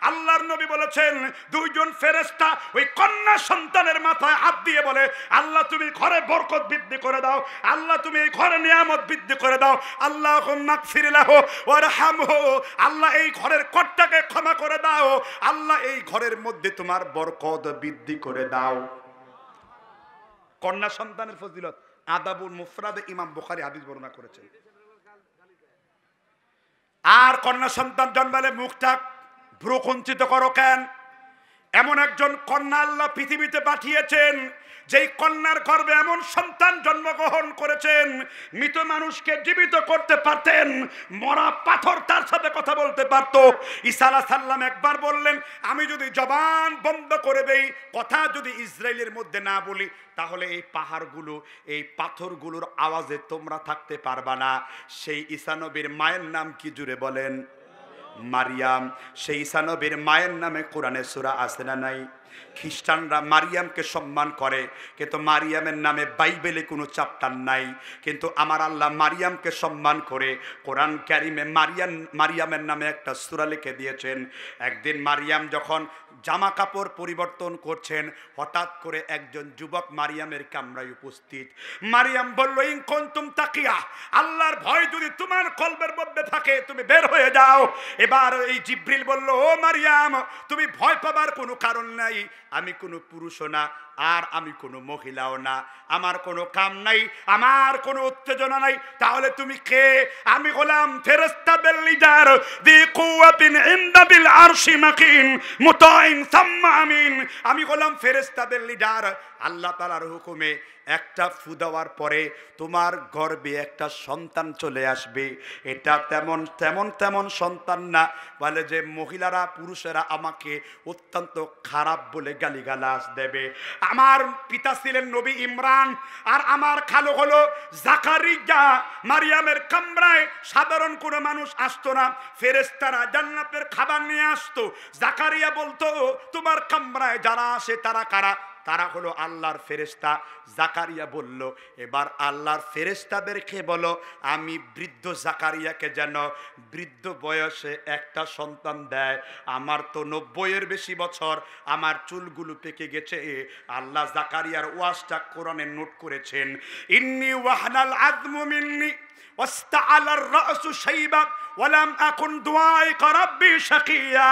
আল্লাহর নবী বলেছেন দুইজন ফেরেশতা ওই কন্যা সন্তানের মাথায় হাত দিয়ে বলে, আল্লাহ তুমি ঘরে বরকত বৃদ্ধি করে দাও, আল্লাহ তুমি এই ঘরে নিয়ামত বৃদ্ধি করে দাও, আল্লাহুম্মা গফির লাহু ওয়ারহামহু, আল্লাহ এই ঘরের কর্তাকে ক্ষমা করে দাও, আল্লাহ এই ঘরের মধ্যে তোমার বরকত বৃদ্ধি করে দাও। কন্যা সন্তানের ফজিলত আদাবুল মুফরাদে ইমাম বুখারী হাদিস বর্ণনা করেছেন। আর কন্যা সন্তান জন্মালে মুখটা ভ্রুকুঞ্চিত করো কেন? এমন একজন কন্যা আল্লাহ পৃথিবীতে পাঠিয়েছেন, যেই কন্যার গর্ভে এমন সন্তান জন্মগ্রহণ করেছেন, মৃত মানুষকে জীবিত করতে পারতেন, মরা পাথর তার সাথে কথা বলতে পারত। ঈসা আলাইহিস সালাম একবার বললেন, আমি যদি জবান বন্ধ করে দেই, কথা যদি ইসরায়েলের মধ্যে না বলি, তাহলে এই পাহাড়গুলো, এই পাথরগুলোর আওয়াজে তোমরা থাকতে পারবা না। সেই ঈসা নবীর মায়ের নাম কি জুড়ে বলেন? মারিয়াম। সেই ঈসা নবীর মায়ের নামে কোরআনে সূরা আছে না নাই? খ্রিস্টানরা মারিয়ামকে সম্মান করে, কিন্তু মারিয়ামের নামে বাইবেলে কোনো চ্যাপ্টার নাই, কিন্তু আমার আল্লাহ মারিয়ামকে সম্মান করে কোরআন কারিমে মারিয়ামের নামে একটা সূরা লিখে দিয়েছেন। একদিন মারিয়াম যখন জামা কাপড় পরিবর্তন করছেন, হঠাৎ করে একজন যুবক মারিয়ামের কামরায় উপস্থিত। মারিয়াম বলল, ইন কুনতুম তাকিয়া, আল্লাহর ভয় যদি তোমার কলবের মধ্যে থাকে তুমি বের হয়ে যাও। এবার এই জিবরিল বলল, ও মারিয়াম, তুমি ভয় পাবার কোনো কারণ নাই, আমি কোনো পুরুষও না, আর আমি কোনো মহিলাও না, আমার কোনো কাম নাই, আমার কোনো উত্তেজনা নাই, তাহলে তুমি কে? আমি হলাম ফেরেশতাদের লিডার, দি কুওয়াতিন ইনদা বিল আরশি মাকিন মুতাইন সাম্মা আমিন। আমি হলাম ফেরেশতাদের লিডার। আল্লাহ তাআলার হুকুমে একটা ফু দেওয়ার পরে তোমার গর্ভে একটা সন্তান চলে আসবে। এটা তেমন সন্তান না, বলে যে মহিলারা পুরুষেরা আমাকে অত্যন্ত খারাপ বলে গালিগালাজ দেবে। আমার পিতা ছিলেন নবী ইমরান, আর আমার খালো হলো জাকারিয়া। মারিয়ামের কামরায় সাধারণ কোনো মানুষ আসতো না, ফেরেশতারা জান্নাতের খাবার নিয়ে আসতো। জাকারিয়া বলতো, তোমার কামরায় যারা আসে তারা কারা? তারা হলো আল্লাহর ফেরেশতা। জাকারিয়া বলল, এবার আল্লাহর ফেরেশতাদেরকে বলো, আমি বৃদ্ধ জাকারিয়াকে যেন বৃদ্ধ বয়সে একটা সন্তান দেয়। আমার তো 90-এর বেশি বছর, আমার চুলগুলো পেকে গেছে। আল্লাহ জাকারিয়ার ওয়াজটা কোরআনে নোট করেছেন, ইন্নী ওয়াহনাল আযমু মিন্নি ওয়াস্তাআলার রাসু শাইবা ওয়ালাম আকুন দুআইকা রাব্বি শাকিয়া।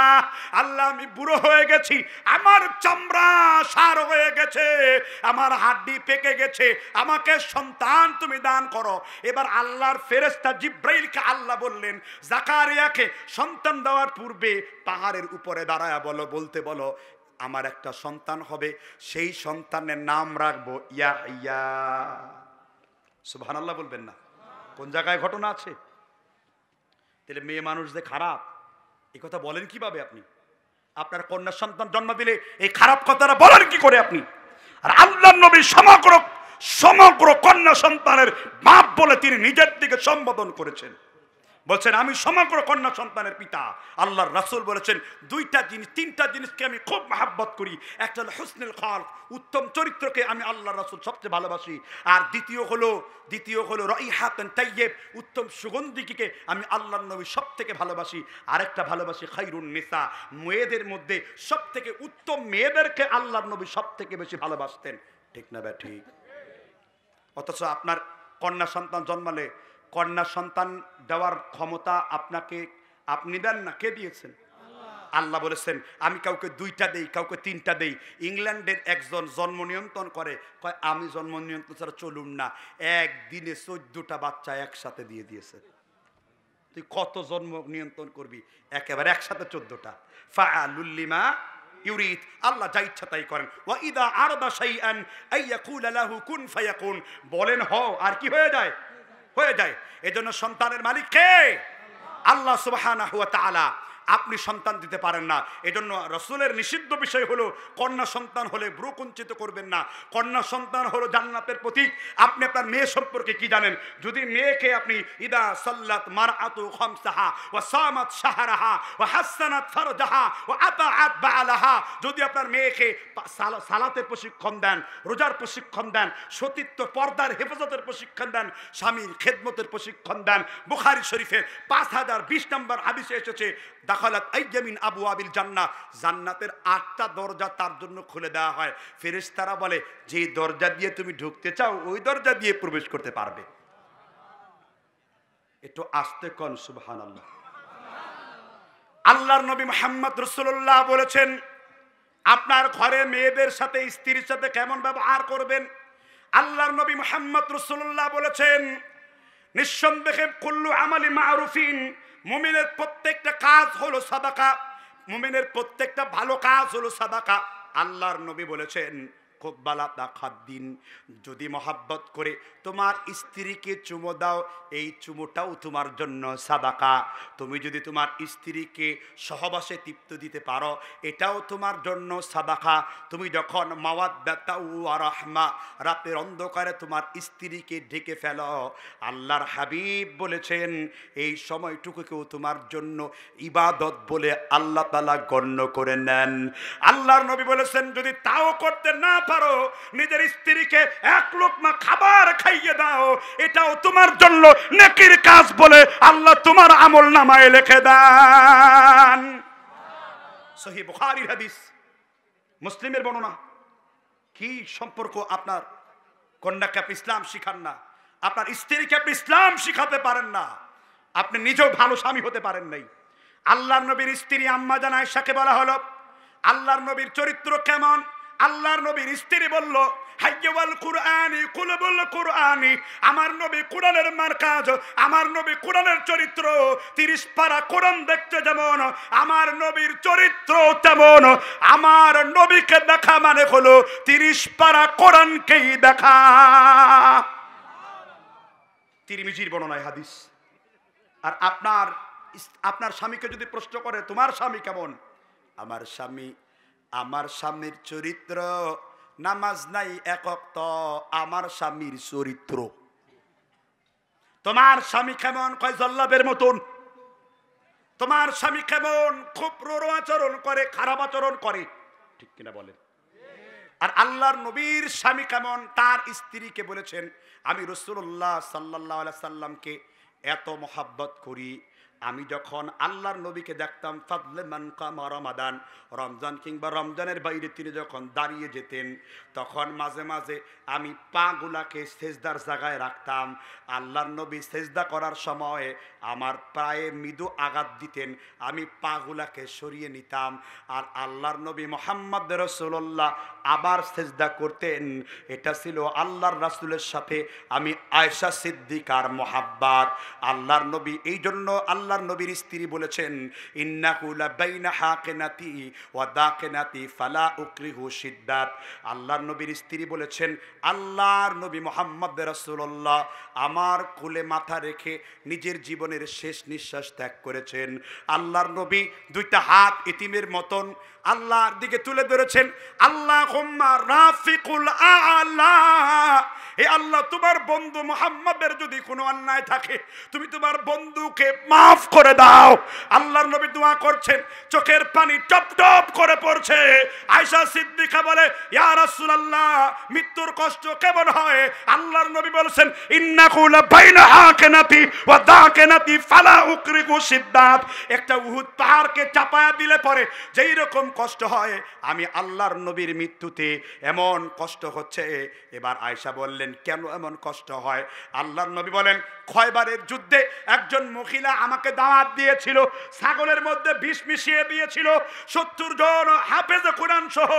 আল্লাহ, আমি বুড়ো হয়ে গেছি, আমার চামড়া সার হয়ে গেছে, আমার হাড্ডি পেকে গেছে, আমাকে সন্তান তুমি দান করো। এবার আল্লাহর ফেরেশতা জিবরাইলকে আল্লাহ বললেন, জাকারিয়াকে সন্তান দেওয়ার পূর্বে পাহাড়ের উপরে দাঁড়ায়া বলতে বলো, আমার একটা সন্তান হবে, সেই সন্তানের নাম রাখবো ইয়াহইয়া। সুবহানাল্লাহ বলবেন না? কোন জায়গায় ঘটনা আছে? তাহলে মেয়ে মানুষ যে খারাপ, এই কথা বলেন কিভাবে আপনি? আপনার কন্যা সন্তান জন্ম দিলে এই খারাপ কথাটা বলেন কি করে আপনি? আর আল্লাহর নবী সমগ্র কন্যা সন্তানের বাপ বলে তিনি নিজের দিকে সম্বোধন করেছেন। বলছেন আমি সমগ্র কন্যা সন্তানের পিতা। আল্লাহর রাসূল বলেছেন তিনটা জিনিসকে আমি খুব মহব্বত করি। একটা হলো হুসনুল খালক, উত্তম চরিত্রকে আমি আল্লাহর রাসূল সবচেয়ে ভালোবাসি। আর দ্বিতীয় হলো রাইহাতুন তাইয়্যিব, উত্তম সুগন্ধিকে আমি আল্লাহর নবী সবথেকে ভালোবাসি। আরেকটা ভালোবাসি খায়রুন নিসা, মেয়েদের মধ্যে সবথেকে উত্তম মেয়েদেরকে আল্লাহর নবী সবথেকে বেশি ভালোবাসতেন। ঠিক না ঠিক? অথচ আপনার কন্যা সন্তান জন্মালে কন্যা সন্তান দেওয়ার ক্ষমতা আপনি দেন না, কে দিয়েছেন? আল্লাহ বলেছেন আমি কাউকে 2টা দেই, কাউকে 3টা দেই। ইংল্যান্ডের একজন জন্ম নিয়ন্ত্রণ করে, কয় আমি জন্ম নিয়ন্ত্রণ ছাড়া চলুম না। একদিনে 14টা বাচ্চা একসাথে দিয়ে দিয়েছে। তুই কত জন্ম নিয়ন্ত্রণ করবি? একেবারে একসাথে 14টা। ফাআলুল লিমা ইউরিদ, আল্লাহ যা ইচ্ছা তাই করেন। ওয়া ইদা আরদা শাইআন আইয়াকুলা লাহু কুন ফায়াকুন, বলেন হও আর কি হয়ে যায়? হয়ে যায়। এজন্য সন্তানের মালিক কে? আল্লাহ সুবহানাহু ওয়া তাআলা। আপনি সন্তান দিতে পারেন না, এজন্য রাসূলের নিষিদ্ধ বিষয় হলো কন্যা সন্তান হলে ভ্রু কুঞ্চিত করবেন না। কন্যা সন্তান হলো জান্নাতের প্রতীক। আপনি আপনার মেয়ে সম্পর্কে কি জানেন? যদি মেয়েকে আপনি ইদা সাল্লাত মারআতু খামসাহা ওয়া সামাত শাহরাহা ওয়া হাসানাত ফারজাহা ওয়া আতাআত বালাহা, যদি আপনার মেয়েকে সালাতের প্রশিক্ষণ দেন, রোজার প্রশিক্ষণ দেন, সতীত্ব পর্দার হেফাজতের প্রশিক্ষণ দেন, স্বামীর খেদমতের প্রশিক্ষণ দেন, বুখারী শরীফের 5020 নম্বর হাদিসে এসেছে দাখালাত আইয়ামিন আবওয়াবিল জান্নাহ, জান্নাতের 8টা দরজা তার জন্য খুলে দেওয়া হয়। ফেরেশতারা বলে যে দরজা দিয়ে তুমি ঢুকতে চাও ওই দরজা দিয়ে প্রবেশ করতে পারবে। একটু আস্তে কোন সুবহানাল্লাহ। আল্লাহর নবী মুহাম্মদ রাসূলুল্লাহ বলেছেন আপনার ঘরে মেয়েদের সাথে, স্ত্রীর সাথে কেমন ব্যবহার করবেন। আল্লাহর নবী মুহাম্মদ রাসূলুল্লাহ বলেছেন নিঃসন্দেহে কুল্লু আমালি মারুফিন, মুমিনের প্রত্যেকটা কাজ হলো সাদাকা, মুমিনের প্রত্যেকটা ভালো কাজ হলো সাদাকা। আল্লাহর নবী বলেছেন খুব বালা দাখাদ্দিন, যদি মহাব্বত করে তোমার স্ত্রীকে চুমো দাও এই চুমোটাও তোমার জন্য সাদাকা। তুমি যদি তোমার স্ত্রীকে সহবাসে তৃপ্ত দিতে পারো এটাও তোমার জন্য সাদাকা। তুমি যখন মাওয়াদ্দাতা ওয়া রাহমা, রাতের অন্ধকারে তোমার স্ত্রীকে ঢেকে ফেলো, আল্লাহর হাবিব বলেছেন এই সময়টুকুকেও তোমার জন্য ইবাদত বলে আল্লাহ তাআলা গণ্য করে নেন। আল্লাহর নবী বলেছেন যদি তাও করতে না পারো নিজের স্ত্রীকে 1 লোকমা খাবার খাইয়ে দাও, এটাও তোমার জন্য নেকির কাজ বলে আল্লাহ তোমার আমলনামায় লিখে দেন। সহিহ বুখারীর হাদিস, মুসলিমের বর্ণনা। কি সম্পর্ক? আপনার কন্যাকে আপনি ইসলাম শিখান না, আপনার স্ত্রীকে আপনি ইসলাম শিখাতে পারেন না, আপনি নিজেও ভালো স্বামী হতে পারেন নাই। আল্লাহর নবীর স্ত্রী আম্মা জান আয়েশাকে বলা হলো আল্লাহর নবীর চরিত্র কেমন। আল্লাহর নবীর স্ত্রী বলল হাইয়াল কুরআনি কুলবুল কুরআনি, আমার নবী কোরআনের মারকাজ, আমার নবী কোরআনের চরিত্র। 30 পারা কোরআন দেখতে যেমন আমার নবীর চরিত্র তেমন। আমার নবীকে দেখা মানে হলো 30 পারা কোরআনকেই দেখা। তিরমিজির বর্ণনায় হাদিস। আর আপনার স্বামীকে যদি প্রশ্ন করে তোমার স্বামী কেমন, আমার স্বামীর চরিত্র নামাজ নাই এক ওয়াক্ত, আমার স্বামীর চরিত্র। তোমার স্বামী কেমন? কয় জল্লাদের মতন। তোমার স্বামী কেমন? খুব রূঢ় আচরণ করে, খারাপ আচরণ করে, ঠিক কিনা বলেন? আর আল্লাহর নবীর স্বামী কেমন? তার স্ত্রীকে বলেছেন আমি রাসূলুল্লাহ সাল্লাল্লাহু আলাইহি সাল্লামকে এত মহব্বত করি, আমি যখন আল্লাহর নবীকে দেখতাম ফাদলে মান কামা রমাদান, রমজান কিংবা রমজানের বাইরে তিনি যখন দাঁড়িয়ে যেতেন তখন মাঝে মাঝে আমি পাগুলাকে সেজদার জায়গায় রাখতাম। আল্লাহর নবী সেজদা করার সময় আমার পায়ে মৃদু আঘাত দিতেন, আমি পাগুলাকে সরিয়ে নিতাম। আর আল্লাহর নবী মুহাম্মদ রাসূলুল্লাহ আবার সেজদা করতেন। এটা ছিল আল্লাহর রাসূলের সাথে আমি আয়েশা সিদ্দিকার মহাব্বত। আল্লাহর নবী এই জন্য আল্লাহর আল্লাহর নবীর স্ত্রী বলেছেন, ইন্নাহু লাবাইনা হাকিনাতি ওয়া দাকিনাতি ফালা উকরিহু শিদ্দাত। আল্লাহর নবীর স্ত্রী বলেছেন, আল্লাহর নবী মুহাম্মদ রাসূলুল্লাহ আমার কোলে মাথা রেখে নিজের জীবনের শেষ নিঃশ্বাস ত্যাগ করেছেন। আল্লাহর নবী দুইটা হাত ইতিমের মতন আল্লাহর দিকে তুলে ধরেছেন, আল্লাহুম্মা রাফিকুল আ'লা, হে আল্লাহ তোমার বন্ধু মুহাম্মদের যদি কোনো অন্যায় থাকে তুমি তোমার বন্ধুকে মাফ করে দাও। আল্লাহর নবী দোয়া করছেন, চোখের পানি টপ টপ করে পড়ছে। আয়েশা সিদ্দিকা বলে, ইয়া রাসূলুল্লাহ মৃত্যুর কষ্ট কেমন হয়? আল্লাহর নবী বলেছেন, ইন্নাহু লাবাইনা হাকিনাতি ওয়া দাকিনাতি ফালা উকরিহু শিদ্দাত। একটা উহুদ পাহাড়কে চাপায়া দিলে পরে যেই রকম কষ্ট হয় আমি আল্লাহর নবীর মৃত্যুতে এমন কষ্ট হচ্ছে। এবার আয়েশা বললেন, কেন এমন কষ্ট হয়? আল্লাহর নবী বলেন, খয়বারের যুদ্ধে একজন মহিলা আমাকে দাওয়াত দিয়েছিল, ছাগলের মধ্যে বিষ মিশিয়ে দিয়েছিল। 70 জন হাফেজে কোরআন সহ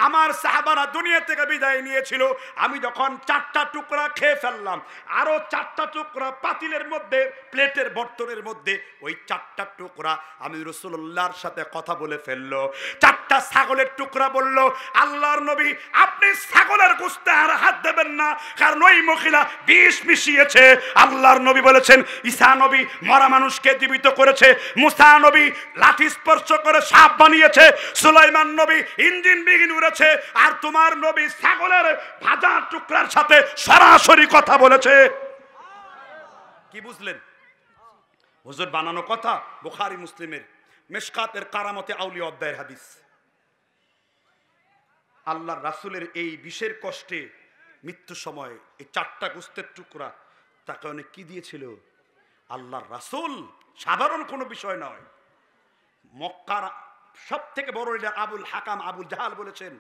আমার সাহাবারা দুনিয়া থেকে বিদায় নিয়েছিল। আমি যখন 4টা টুকরা খেয়ে ফেললাম, আরো 4টা টুকরা পাতিলের মধ্যে, প্লেটের বর্তনের মধ্যে, ওই 4টা টুকরা আমি রাসূলুল্লাহর সাথে কথা বলে ফেললো। 4টা ছাগলের টুকরা বলল, আল্লাহর নবী আপনি ছাগলের গোশতে আর হাত দেবেন না, কারণ ওই মহিলা বিষ মিশিয়েছে। আল্লাহর নবী বলেছেন, ঈসা নবী মরা মানুষকে জীবিত করেছে, মুসা নবী লাঠি স্পর্শ করে সাপ বানিয়েছে, সুলাইমান নবী ইঞ্জিন বিহীন উড়েছে, আর তোমার নবী ছাগলের ভাজা টুকরার সাথে সরাসরি কথা বলেছে। কি বুঝলেন? হুজুর বানানো কথা, বুখারী মুসলিমের মিশকাতের কারামতে আউলিয়া অধ্যায়ের হাদিস। আল্লাহর রাসূলের এই বিষের কষ্টে মৃত্যু সময় এই 4টা গোশতের টুকরা তাকে অনেক কি দিয়েছিল? আল্লাহর রাসূল সাধারণ কোনো বিষয় নয়। মক্কার সব থেকে বড় লিডার আবুল হাকাম আবুল জাহাল বলেছেন,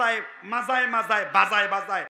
মাজায় মাজায় মাজায় বাজায় বাজায়